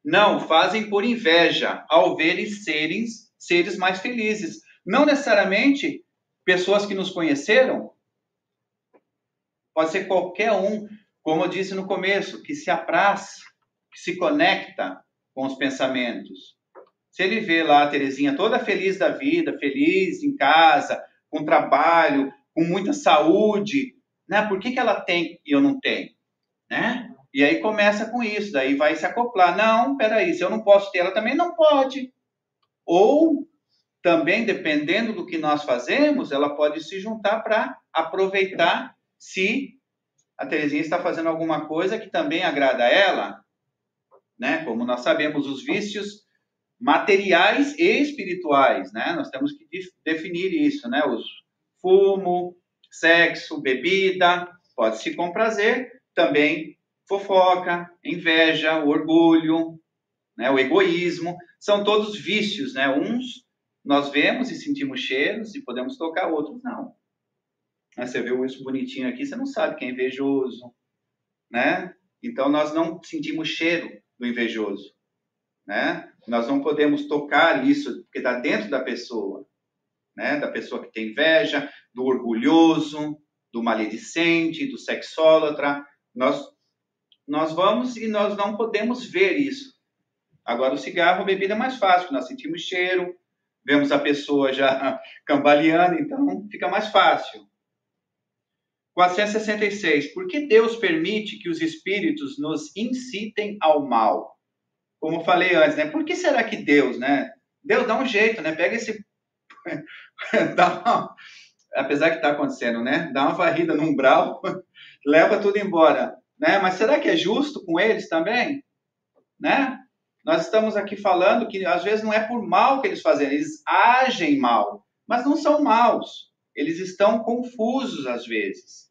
Não, fazem por inveja, ao verem seres mais felizes. Não necessariamente pessoas que nos conheceram, Pode ser qualquer um, como eu disse no começo, que se apraz, que se conecta com os pensamentos. Se ele vê lá a Terezinha toda feliz da vida, feliz em casa, com trabalho, com muita saúde, né? Por que ela tem e eu não tenho? Né? E aí começa com isso, daí vai se acoplar. Não, peraí, se eu não posso ter, ela também não pode. Ou também, dependendo do que nós fazemos, ela pode se juntar para aproveitar se a Terezinha está fazendo alguma coisa que também agrada a ela, né? Como nós sabemos, os vícios materiais e espirituais, né? Nós temos que definir isso, né? Os fumo, sexo, bebida, pode-se com prazer, também fofoca, inveja, orgulho, né? O egoísmo, são todos vícios, né? Uns nós vemos e sentimos cheiros e podemos tocar, outros não. Você vê isso bonitinho aqui, você não sabe que é invejoso, né? Então nós não sentimos cheiro do invejoso, né? Nós não podemos tocar isso, porque está dentro da pessoa, né? Da pessoa que tem inveja, do orgulhoso, do maledicente, do sexólatra. Nós vamos e nós não podemos ver isso. Agora, o cigarro, a bebida é mais fácil, nós sentimos cheiro, vemos a pessoa já cambaleando, então fica mais fácil. 466. Por que Deus permite que os espíritos nos incitem ao mal? Como eu falei antes, né? Por que será que Deus, né? Deus dá um jeito, né? Pega esse... Apesar que está acontecendo, né? Dá uma varrida no umbral, leva tudo embora, né? Mas será que é justo com eles também? Né? Nós estamos aqui falando que às vezes não é por mal que eles fazem, eles agem mal, mas não são maus. Eles estão confusos às vezes.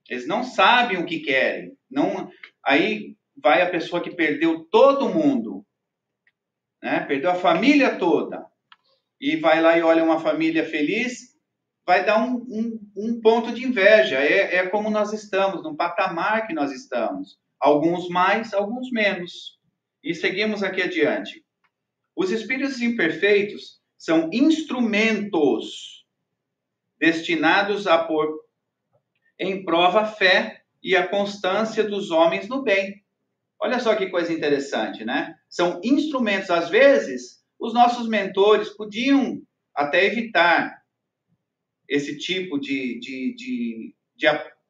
Eles não sabem o que querem. Não... Aí vai a pessoa que perdeu todo mundo, né? Perdeu a família toda, e vai lá e olha uma família feliz, vai dar um ponto de inveja. É como nós estamos, no patamar que nós estamos. Alguns mais, alguns menos. E seguimos aqui adiante. Os espíritos imperfeitos são instrumentos destinados a pôr em prova a fé e a constância dos homens no bem. Olha só que coisa interessante, né? São instrumentos. Às vezes, os nossos mentores podiam até evitar esse tipo de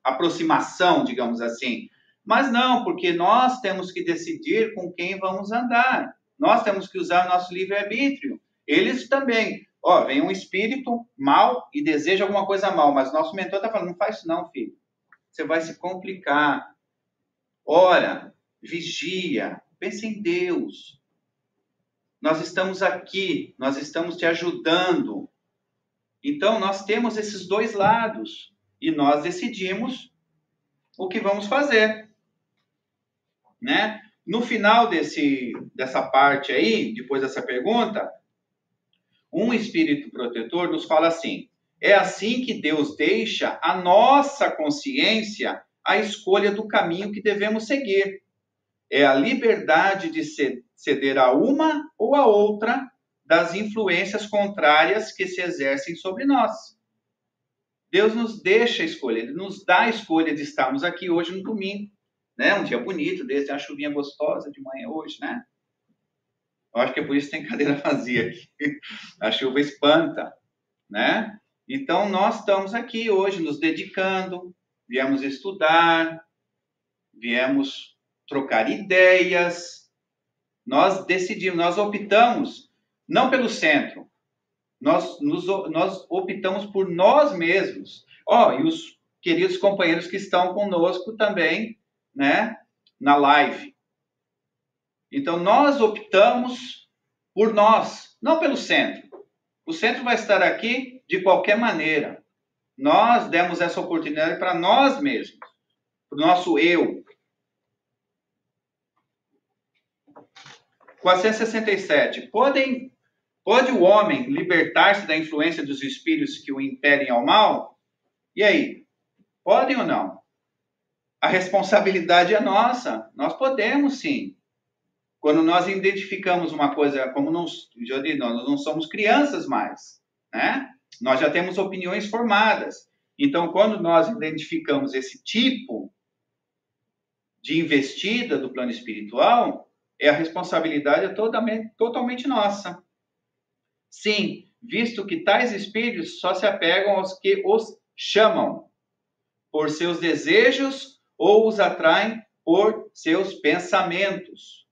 aproximação, digamos assim. Mas não, porque nós temos que decidir com quem vamos andar. Nós temos que usar nosso livre-arbítrio. Eles também. Ó, vem um espírito mal e deseja alguma coisa mal, mas nosso mentor está falando, não faz isso não, filho. Você vai se complicar. Ora, vigia, pense em Deus. Nós estamos aqui, nós estamos te ajudando. Então, nós temos esses dois lados e nós decidimos o que vamos fazer, né? No final dessa parte aí, depois dessa pergunta, um espírito protetor nos fala assim: é assim que Deus deixa a nossa consciência a escolha do caminho que devemos seguir. É a liberdade de ceder a uma ou a outra das influências contrárias que se exercem sobre nós. Deus nos deixa escolher, Ele nos dá a escolha de estarmos aqui hoje no domingo, né? Um dia bonito desse, uma chuvinha gostosa de manhã hoje, né? Eu acho que é por isso que tem cadeira vazia aqui. A chuva espanta, né? Então, nós estamos aqui hoje nos dedicando, viemos estudar, viemos trocar ideias. Nós decidimos, nós optamos não pelo centro, nós optamos por nós mesmos. E os queridos companheiros que estão conosco também, né, na live. Então, nós optamos por nós, não pelo centro. O centro vai estar aqui de qualquer maneira. Nós demos essa oportunidade para nós mesmos, para o nosso eu. 467. Pode o homem libertar-se da influência dos espíritos que o impelem ao mal? E aí? Podem ou não? A responsabilidade é nossa. Nós podemos, sim. Quando nós identificamos uma coisa, como nós não somos crianças mais, né? Nós já temos opiniões formadas. Então, quando nós identificamos esse tipo de investida do plano espiritual, a responsabilidade é totalmente nossa. Sim, visto que tais espíritos só se apegam aos que os chamam por seus desejos ou os atraem por seus pensamentos.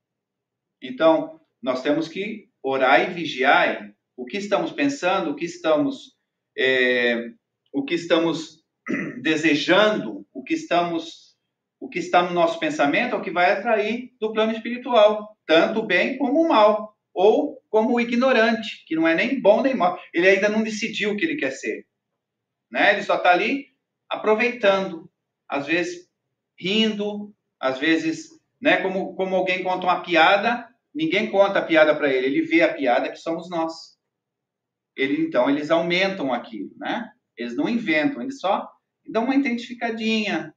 Então, nós temos que orar e vigiar o que estamos pensando, o que estamos desejando, o que está no nosso pensamento é o que vai atrair do plano espiritual, tanto o bem como o mal, ou como o ignorante, que não é nem bom nem mal. Ele ainda não decidiu o que ele quer ser, né? Ele só está ali aproveitando, às vezes rindo, às vezes, né? Como alguém conta uma piada, ninguém conta a piada para ele, ele vê a piada que somos nós. Então, eles aumentam aquilo, né? Eles não inventam, eles só dão uma intensificadinha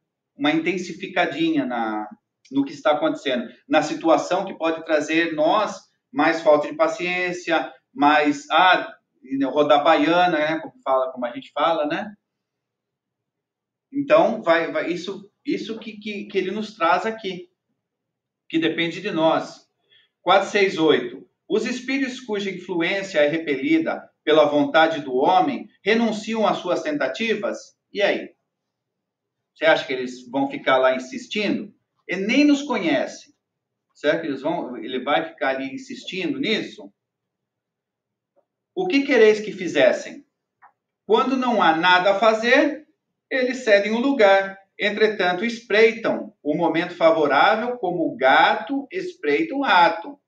no que está acontecendo, na situação que pode trazer nós mais falta de paciência, mais rodar baiana, né? Como a gente fala, né? Então, isso que ele nos traz aqui, que depende de nós. 468. Os espíritos cuja influência é repelida pela vontade do homem renunciam às suas tentativas? E aí? Você acha que eles vão ficar lá insistindo? Ele nem nos conhece. Será que ele vai ficar ali insistindo nisso? O que quereis que fizessem? Quando não há nada a fazer, eles cedem o lugar. Entretanto, espreitam o momento favorável como o gato espreita o rato.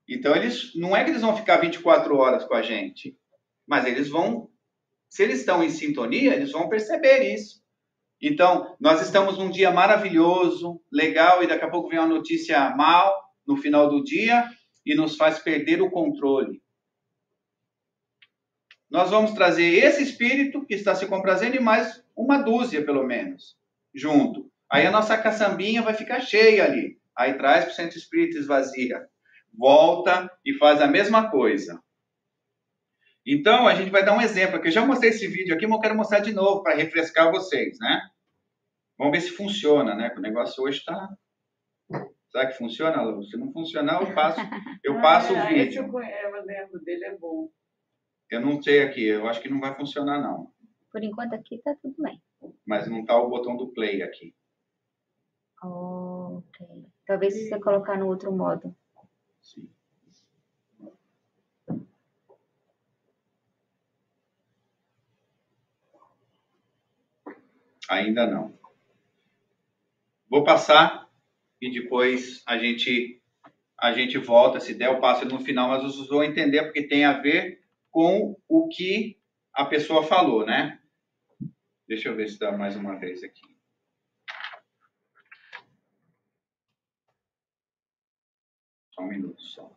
Então, não é que eles vão ficar 24 horas com a gente, mas eles vão, se eles estão em sintonia, eles vão perceber isso. Então, nós estamos num dia maravilhoso, legal, e daqui a pouco vem uma notícia mal no final do dia e nos faz perder o controle. Nós vamos trazer esse espírito que está se comprazendo e mais uma dúzia, pelo menos, junto. Aí a nossa caçambinha vai ficar cheia ali. Aí traz para o centro espírita, esvazia. Volta e faz a mesma coisa. Então, a gente vai dar um exemplo aqui. Eu já mostrei esse vídeo aqui, mas eu quero mostrar de novo para refrescar vocês, né? Vamos ver se funciona, né? O negócio hoje está... Será que funciona, Lu? Se não funcionar, eu passo o vídeo. Eu lembro dele, é bom. Eu não sei aqui, eu acho que não vai funcionar, não. Por enquanto aqui tá tudo bem. Mas não está o botão do play aqui. Ok. Talvez se você colocar no outro modo. Sim. Ainda não. Vou passar e depois a gente volta. Se der, eu passo no final, mas vocês vão entender porque tem a ver com o que a pessoa falou, né? Deixa eu ver se dá mais uma vez aqui. Só um minuto só.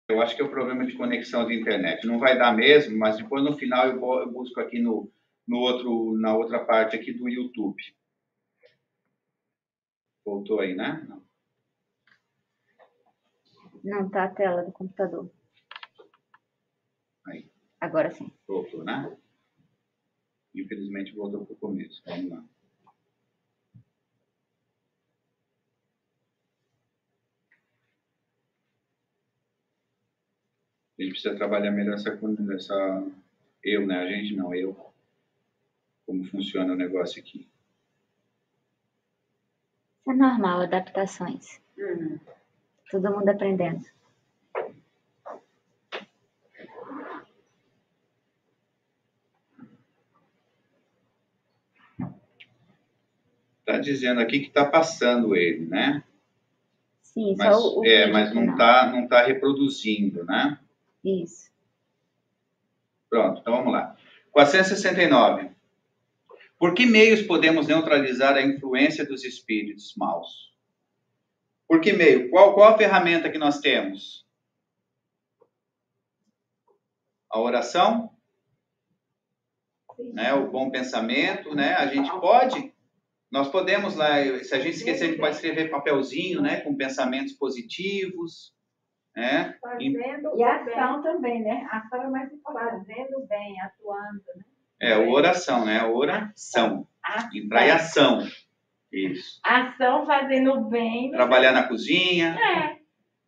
Eu acho que é o problema de conexão de internet. Não vai dar mesmo, mas depois no final eu busco aqui na outra parte aqui do YouTube. Voltou aí, né? Não. Não, tá a tela do computador. Aí. Agora sim. Voltou, né? Infelizmente voltou para o começo. Vamos lá. A gente precisa trabalhar melhor essa eu, né? A gente não, eu. Como funciona o negócio aqui. Isso é normal, adaptações. Todo mundo aprendendo. Está dizendo aqui que está passando ele, né? Sim, mas, só o mas não tá reproduzindo, né? Isso. Pronto, então vamos lá. 469. Por que meios podemos neutralizar a influência dos espíritos maus? Por que meio? Qual a ferramenta que nós temos? A oração? Né? O bom pensamento, né? A gente pode... Nós podemos lá, se a gente esquecer, a gente pode escrever papelzinho, né? Com pensamentos positivos. né? Fazendo E a ação também, né? A ação é mais importante. fazendo bem, atuando, né? Oração, né? Oração. Entrar em ação. Isso. Ação fazendo bem. Trabalhar na cozinha.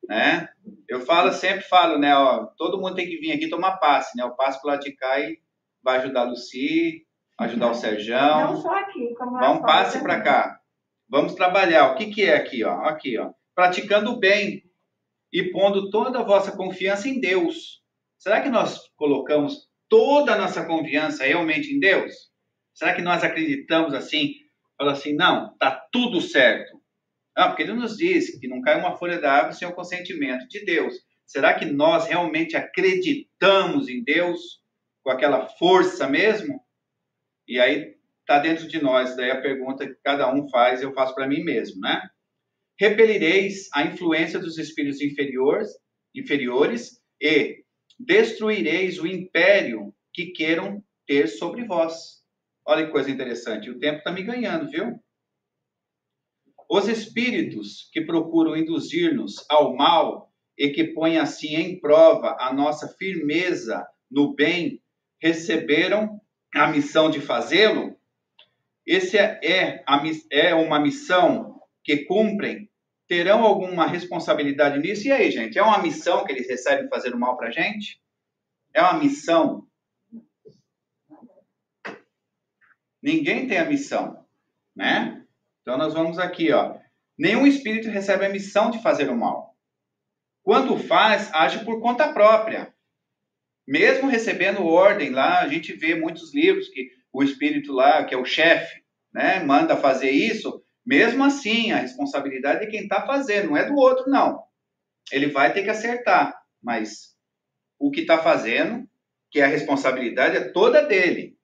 Né? Eu sempre falo, né? Todo mundo tem que vir aqui tomar passe, né? O passe pro lado de cá e vai ajudar a Lucy, ajudar o Serjão. Não só aqui, como lá Vamos, fora passe para cá. Vamos trabalhar. O que é aqui, ó? Aqui, ó. Praticando o bem e pondo toda a vossa confiança em Deus. Será que nós colocamos toda a nossa confiança realmente em Deus? Será que nós acreditamos assim? Fala assim, não, tá tudo certo. Não, porque ele nos diz que não cai uma folha da árvore sem o consentimento de Deus. Será que nós realmente acreditamos em Deus com aquela força mesmo? E aí está dentro de nós. Daí a pergunta que cada um faz, eu faço para mim mesmo, né? Repelireis a influência dos espíritos inferiores e destruireis o império que queiram ter sobre vós. Olha que coisa interessante. O tempo está me ganhando, viu? Os espíritos que procuram induzir-nos ao mal e que põem assim em prova a nossa firmeza no bem, receberam a missão de fazê-lo? Essa é uma missão que cumprem? Terão alguma responsabilidade nisso? E aí, gente? É uma missão que eles recebem fazer o mal para a gente? É uma missão? Ninguém tem a missão, né? Então, nós vamos aqui, ó. Nenhum espírito recebe a missão de fazer o mal. Quando faz, age por conta própria. Mesmo recebendo ordem lá, a gente vê muitos livros que o espírito lá, que é o chefe, né, manda fazer isso. Mesmo assim, a responsabilidade é quem está fazendo, não é do outro, não. Ele vai ter que acertar, mas o que está fazendo, que a responsabilidade é toda dele.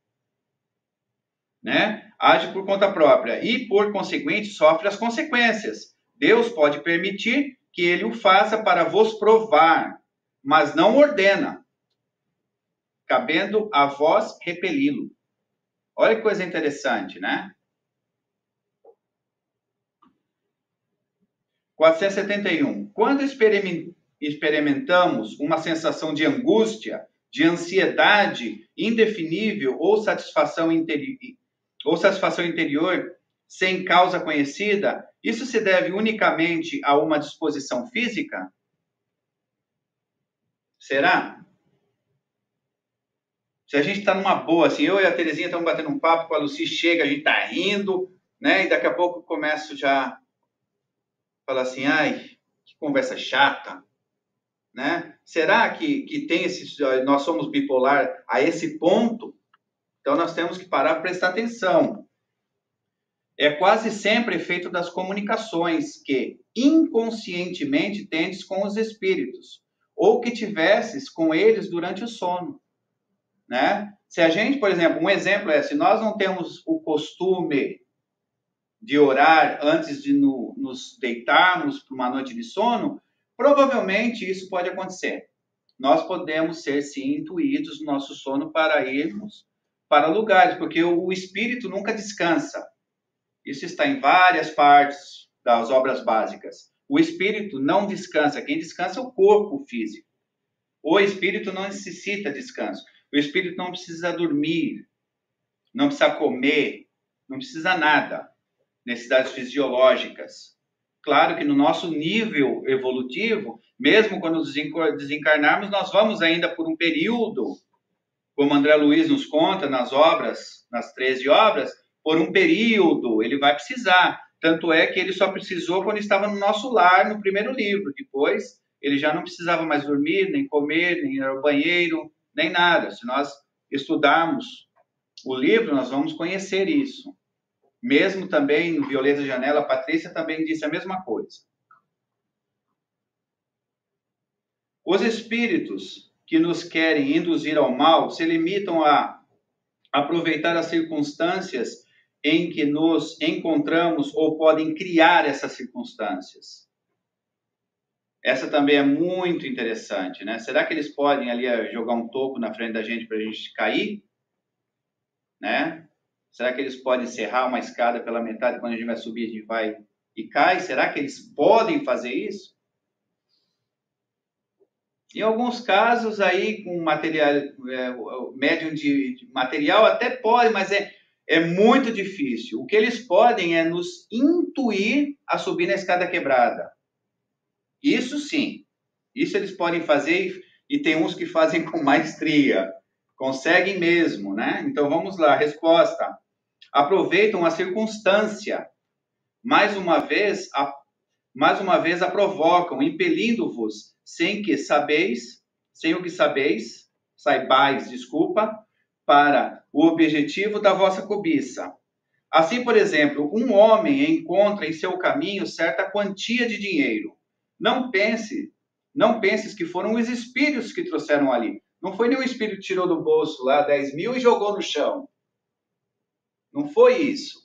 Né? Age por conta própria e, por conseguinte, sofre as consequências. Deus pode permitir que ele o faça para vos provar, mas não ordena, cabendo a vós repeli-lo. Olha que coisa interessante, né? 471. Quando experimentamos uma sensação de angústia, de ansiedade indefinível ou satisfação interior sem causa conhecida, isso se deve unicamente a uma disposição física? Será? Se a gente está numa boa, assim, eu e a Terezinha estamos batendo um papo, com a Lucy chega, a gente está rindo, né? E daqui a pouco eu começo já a falar assim, ai, que conversa chata, né? Será que tem nós somos bipolar a esse ponto? Então nós temos que parar para prestar atenção. É quase sempre efeito das comunicações que inconscientemente tendes com os espíritos, ou que tivesses com eles durante o sono, né? Se a gente, por exemplo, um exemplo é, se nós não temos o costume de orar antes de nos deitarmos para uma noite de sono, provavelmente isso pode acontecer. Nós podemos ser, sim, intuídos no nosso sono para irmos para lugares, porque o espírito nunca descansa. Isso está em várias partes das obras básicas. O espírito não descansa. Quem descansa é o corpo físico. O espírito não necessita descanso. O espírito não precisa dormir, não precisa comer, não precisa nada. Necessidades fisiológicas. Claro que no nosso nível evolutivo, mesmo quando desencarnarmos, nós vamos ainda por um período, como André Luiz nos conta nas obras, nas 13 obras, por um período, ele vai precisar. Tanto é que ele só precisou quando estava no nosso lar, no primeiro livro. Depois, ele já não precisava mais dormir, nem comer, nem ir ao banheiro, nem nada. Se nós estudarmos o livro, nós vamos conhecer isso. Mesmo também no Violeta Janela, a Patrícia também disse a mesma coisa. Os espíritos que nos querem induzir ao mal se limitam a aproveitar as circunstâncias em que nos encontramos ou podem criar essas circunstâncias. Essa também é muito interessante, né? Será que eles podem ali jogar um toco na frente da gente para a gente cair? Né? Será que eles podem serrar uma escada pela metade, quando a gente vai subir, a gente vai e cai? Será que eles podem fazer isso? Em alguns casos, aí, com material, médium de material, até pode, mas é muito difícil. O que eles podem é nos intuir a subir na escada quebrada. Isso sim. Isso eles podem fazer e tem uns que fazem com maestria. Conseguem mesmo, né? Então, vamos lá. Resposta. Aproveitam a circunstância. Mais uma vez a provocam, impelindo-vos, sem o que saibais, para o objetivo da vossa cobiça. Assim, por exemplo, um homem encontra em seu caminho certa quantia de dinheiro. Não penses que foram os espíritos que trouxeram ali. Não foi nenhum espírito que tirou do bolso lá 10 mil e jogou no chão. Não foi isso.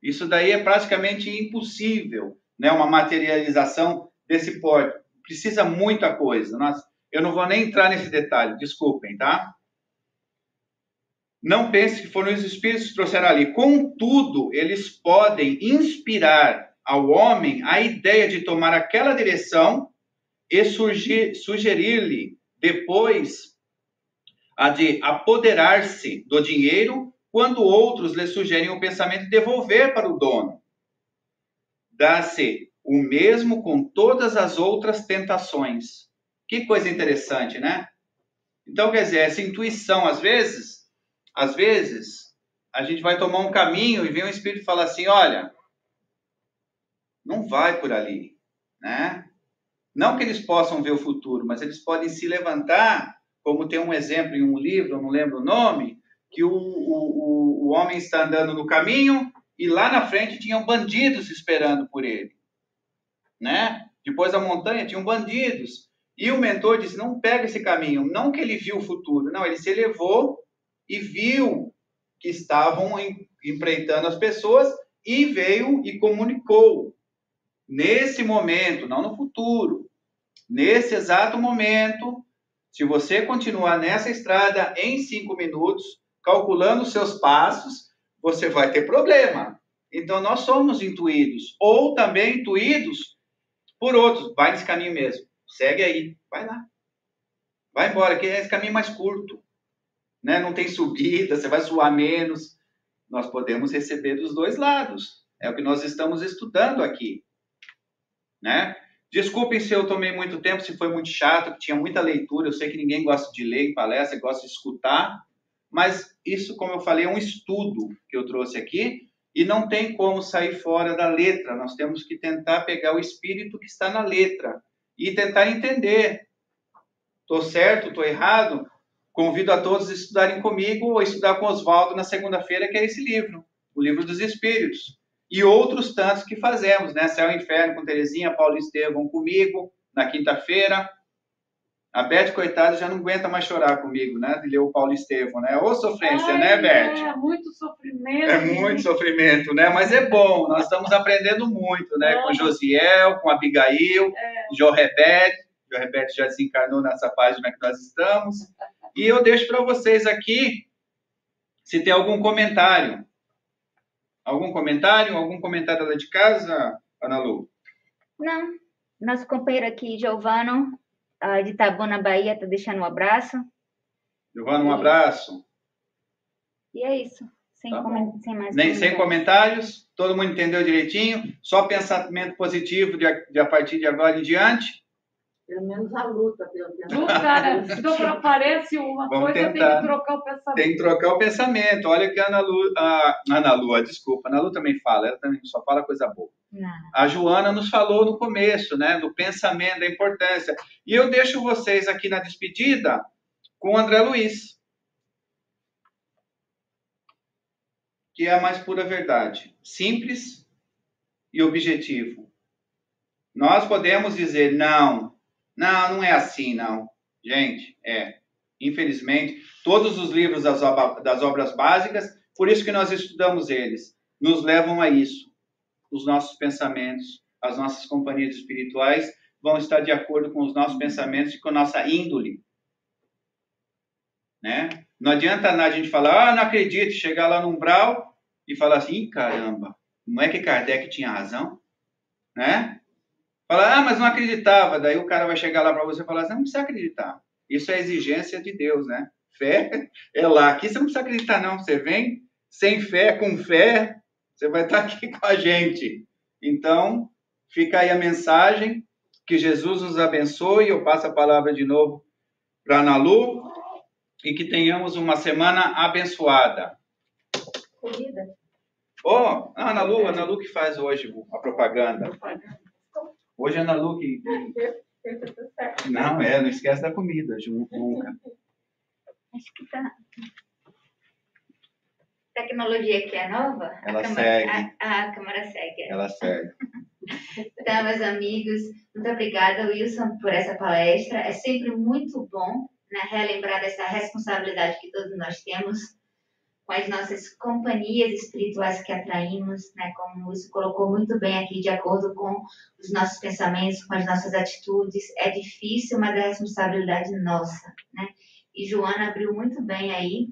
Isso daí é praticamente impossível, né? Uma materialização desse porte. Precisa muita coisa. Eu não vou nem entrar nesse detalhe, desculpem, tá? Não pense que foram os espíritos que trouxeram ali. Contudo, eles podem inspirar ao homem a ideia de tomar aquela direção e sugerir-lhe depois a de apoderar-se do dinheiro quando outros lhe sugerem o pensamento de devolver para o dono. Dá-se o mesmo com todas as outras tentações. Que coisa interessante, né? Então, quer dizer, essa intuição, às vezes, a gente vai tomar um caminho e vem um espírito e fala assim, olha, não vai por ali, né? Não que eles possam ver o futuro, mas eles podem se levantar, como tem um exemplo em um livro, eu não lembro o nome, que o homem está andando no caminho e lá na frente tinham bandidos esperando por ele, né? Depois da montanha tinham bandidos. E o mentor disse, não pega esse caminho. Não que ele viu o futuro, não, ele se elevou e viu que estavam empreitando as pessoas e veio e comunicou. Nesse momento, não no futuro, nesse exato momento, se você continuar nessa estrada em 5 minutos, calculando os seus passos, você vai ter problema. Então, nós somos intuídos, ou também intuídos por outros. Vai nesse caminho mesmo, segue aí, vai lá. Vai embora, que é esse caminho mais curto. Né? Não tem subida, você vai suar menos. Nós podemos receber dos dois lados. É o que nós estamos estudando aqui. Né? Desculpem se eu tomei muito tempo, se foi muito chato, que tinha muita leitura. Eu sei que ninguém gosta de ler em palestra, gosta de escutar. Mas isso, como eu falei, é um estudo que eu trouxe aqui. E não tem como sair fora da letra. Nós temos que tentar pegar o espírito que está na letra e tentar entender. Estou certo? Estou errado? Convido a todos a estudarem comigo ou a estudar com Oswaldo na segunda-feira, que é esse livro, o Livro dos Espíritos. E outros tantos que fazemos, né? Céu e Inferno com Terezinha, Paulo Estevão comigo, na quinta-feira. A Beth, coitada, já não aguenta mais chorar comigo, né? De ler o Paulo Estevão, né? Ô sofrência, né, Beth? É, muito sofrimento. É muito sofrimento, né? Mas é bom, nós estamos aprendendo muito, né? Com Josiel, com Abigail, Jorrebete. Jorrebete já desencarnou nessa página que nós estamos. E eu deixo para vocês aqui, se tem algum comentário. Algum comentário lá de casa, Ana Lu? Não. Nosso companheiro aqui, Giovano, de Itabuna, Bahia, está deixando um abraço. Giovano, um abraço. E é isso. Sem comentários. Todo mundo entendeu direitinho. Só pensamento positivo de a partir de agora em diante. Pelo menos a luta. Cara, se não aparece uma Vamos coisa, tentar. tem que trocar o pensamento. Tem que trocar o pensamento. Olha que a Ana Lu, desculpa, a Ana Lu também fala, ela também só fala coisa boa. Não. A Joana nos falou no começo, né, do pensamento, da importância. E eu deixo vocês aqui na despedida com o André Luiz, que é a mais pura verdade. Simples e objetivo. Nós podemos dizer, não é assim, não. Gente, infelizmente, todos os livros das obras básicas, por isso que nós estudamos eles, nos levam a isso. Os nossos pensamentos, as nossas companhias espirituais vão estar de acordo com os nossos pensamentos e com a nossa índole. Né? Não adianta nada a gente falar, não acredito, chegar lá no umbral e falar assim, caramba, não é que Kardec tinha razão? Né? Fala, ah, mas não acreditava. Daí o cara vai chegar lá para você e falar assim, não precisa acreditar. Isso é exigência de Deus, né? Fé é lá. Aqui você não precisa acreditar, não. Você vem sem fé, com fé, você vai estar aqui com a gente. Então, fica aí a mensagem. Que Jesus nos abençoe. Eu passo a palavra de novo para a Ana Lu. E que tenhamos uma semana abençoada. Comida. Oh, a Ana Lu que faz hoje a propaganda. Hoje a Ana Lu que... Não, não esquece da comida, nunca. Acho que tá. Tecnologia aqui é nova? Ela segue. A câmera segue. Ela segue. Então, meus amigos, muito obrigada, Wilson, por essa palestra. É sempre muito bom, né, relembrar dessa responsabilidade que todos nós temos com as nossas companhias espirituais que atraímos, né, como o Wilson colocou muito bem aqui, de acordo com os nossos pensamentos, com as nossas atitudes. É difícil, mas é responsabilidade nossa, né? E Joana abriu muito bem aí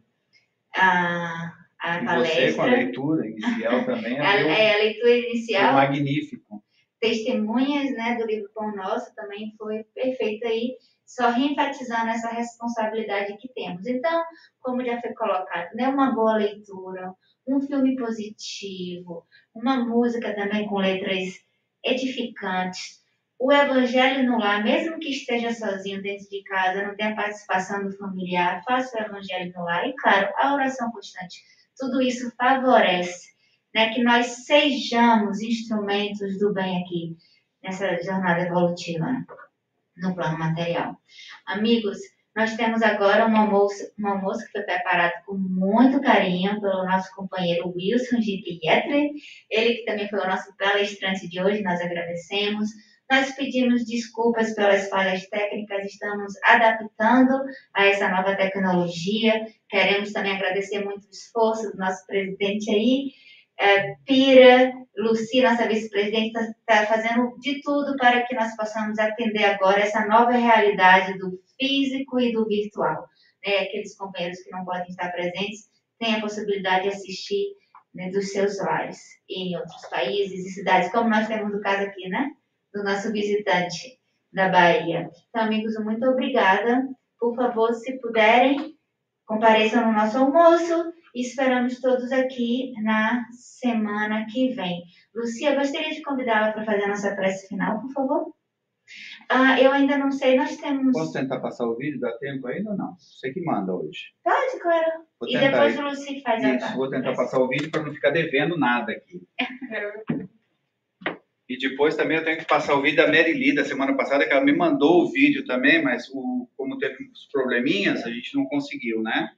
a palestra. E você com a leitura inicial também. A leitura inicial. Foi magnífico. Testemunhas, né, do livro Pão Nosso também foi perfeito aí, só reenfatizando essa responsabilidade que temos. Então, como já foi colocado, né, uma boa leitura, um filme positivo, uma música também com letras edificantes, o evangelho no lar, mesmo que esteja sozinho dentro de casa, não tenha participação do familiar, faça o evangelho no lar. E, claro, a oração constante. Tudo isso favorece, né, que nós sejamos instrumentos do bem aqui, nessa jornada evolutiva, né, no plano material. Amigos, nós temos agora um almoço que foi preparado com muito carinho pelo nosso companheiro Wilson de Pietri, ele que também foi o nosso palestrante de hoje, nós agradecemos. Nós pedimos desculpas pelas falhas técnicas, estamos adaptando a essa nova tecnologia. Queremos também agradecer muito o esforço do nosso presidente aí, Pira, Luci, nossa vice-presidente, está fazendo de tudo para que nós possamos atender agora essa nova realidade do físico e do virtual. Né? Aqueles companheiros que não podem estar presentes têm a possibilidade de assistir, né, dos seus lares em outros países e cidades, como nós temos no caso aqui, né, do nosso visitante da Bahia. Então, amigos, muito obrigada. Por favor, se puderem, compareçam no nosso almoço. Esperamos todos aqui na semana que vem. Lucia, gostaria de convidá-la para fazer a nossa prece final, por favor? Eu ainda não sei, nós temos... Posso tentar passar o vídeo? Dá tempo ainda ou não? Você que manda hoje. Pode, claro. E depois o Luci faz a parte. Vou tentar passar o vídeo para não ficar devendo nada aqui. E depois também eu tenho que passar o vídeo da Mary Lee da semana passada, que ela me mandou o vídeo também, mas como teve uns probleminhas, a gente não conseguiu, né?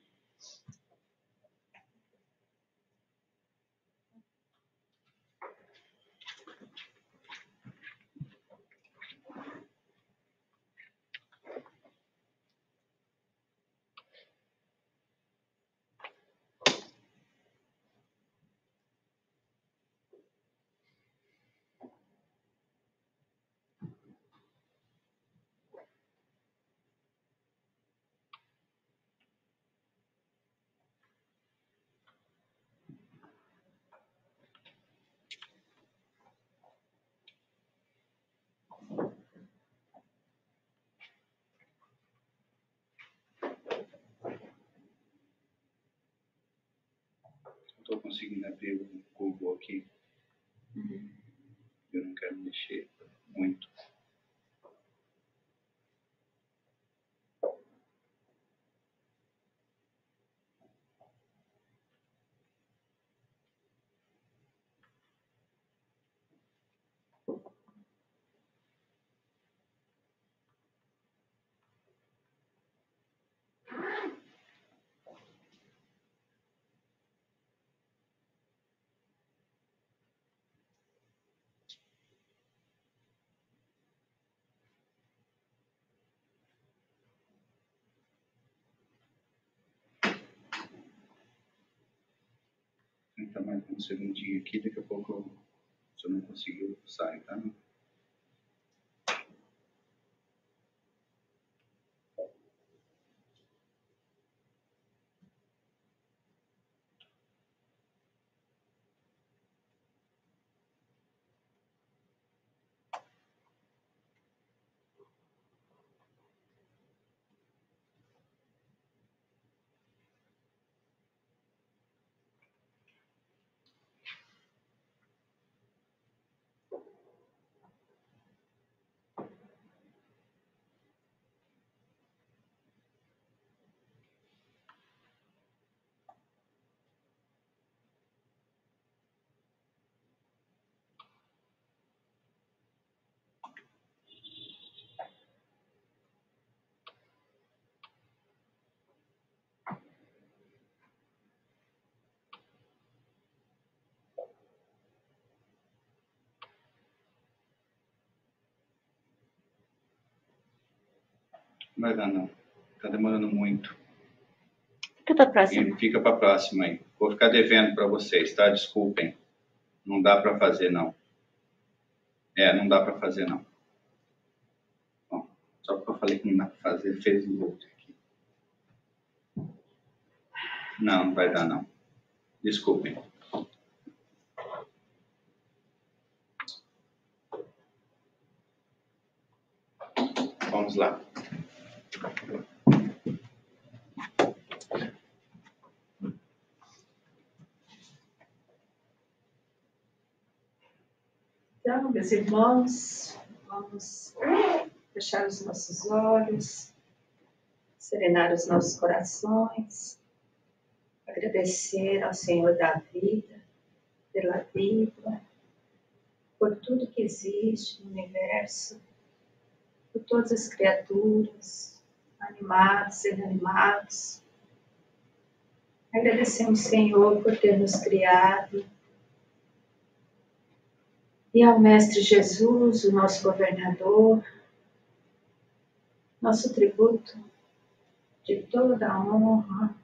Estou conseguindo abrir o Google aqui. Eu não quero mexer muito. Vou tentar mais um segundinho aqui, daqui a pouco, se eu não conseguir, eu saio, tá? Não vai dar, não. Está demorando muito. Fica para a próxima. E fica para a próxima aí. Vou ficar devendo para vocês, tá? Desculpem. Não dá para fazer, não. Não dá para fazer, não. Bom, só porque eu falei que não dá para fazer, fez o outro aqui. Não vai dar, não. Desculpem. Vamos lá. Então, meus irmãos, vamos fechar os nossos olhos, serenar os nossos corações, agradecer ao Senhor da vida, pela vida, por tudo que existe no universo, por todas as criaturas, animados e inanimados. Agradecemos, Senhor, por ter nos criado. E ao Mestre Jesus, o nosso governador, nosso tributo de toda a honra,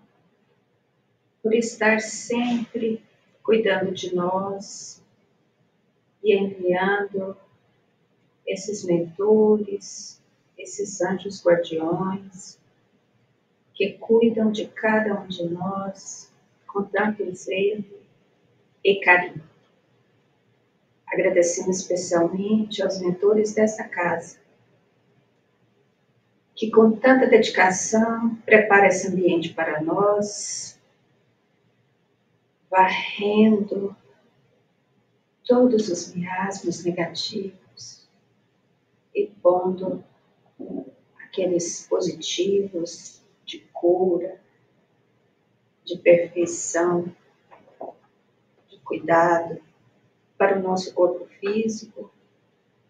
por estar sempre cuidando de nós e enviando esses mentores, esses anjos guardiões, que cuidam de cada um de nós com tanto zelo e carinho. Agradecemos especialmente aos mentores dessa casa, que com tanta dedicação prepara esse ambiente para nós, varrendo todos os miasmas negativos e pondo aqueles positivos de cura, de perfeição, de cuidado para o nosso corpo físico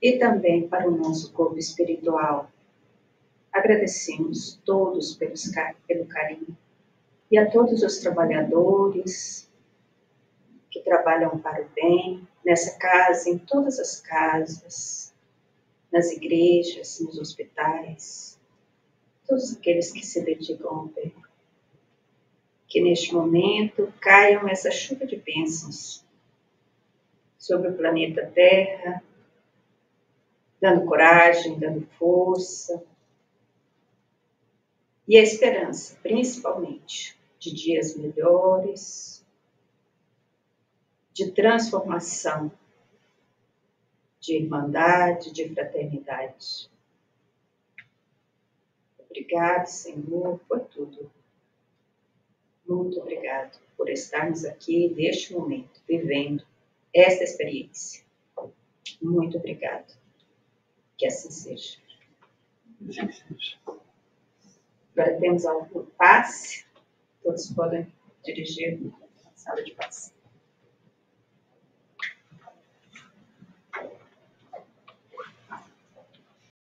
e também para o nosso corpo espiritual. Agradecemos todos pelo carinho e a todos os trabalhadores que trabalham para o bem nessa casa, em todas as casas, nas igrejas, nos hospitais, todos aqueles que se dedicam ao bem. Que neste momento caiam essa chuva de bênçãos sobre o planeta Terra, dando coragem, dando força e a esperança, principalmente, de dias melhores, de transformação, de irmandade, de fraternidade. Obrigado, Senhor, por tudo. Muito obrigado por estarmos aqui neste momento, vivendo esta experiência. Muito obrigado. Que assim seja. Agora temos algum passe. Todos podem dirigir a sala de passe.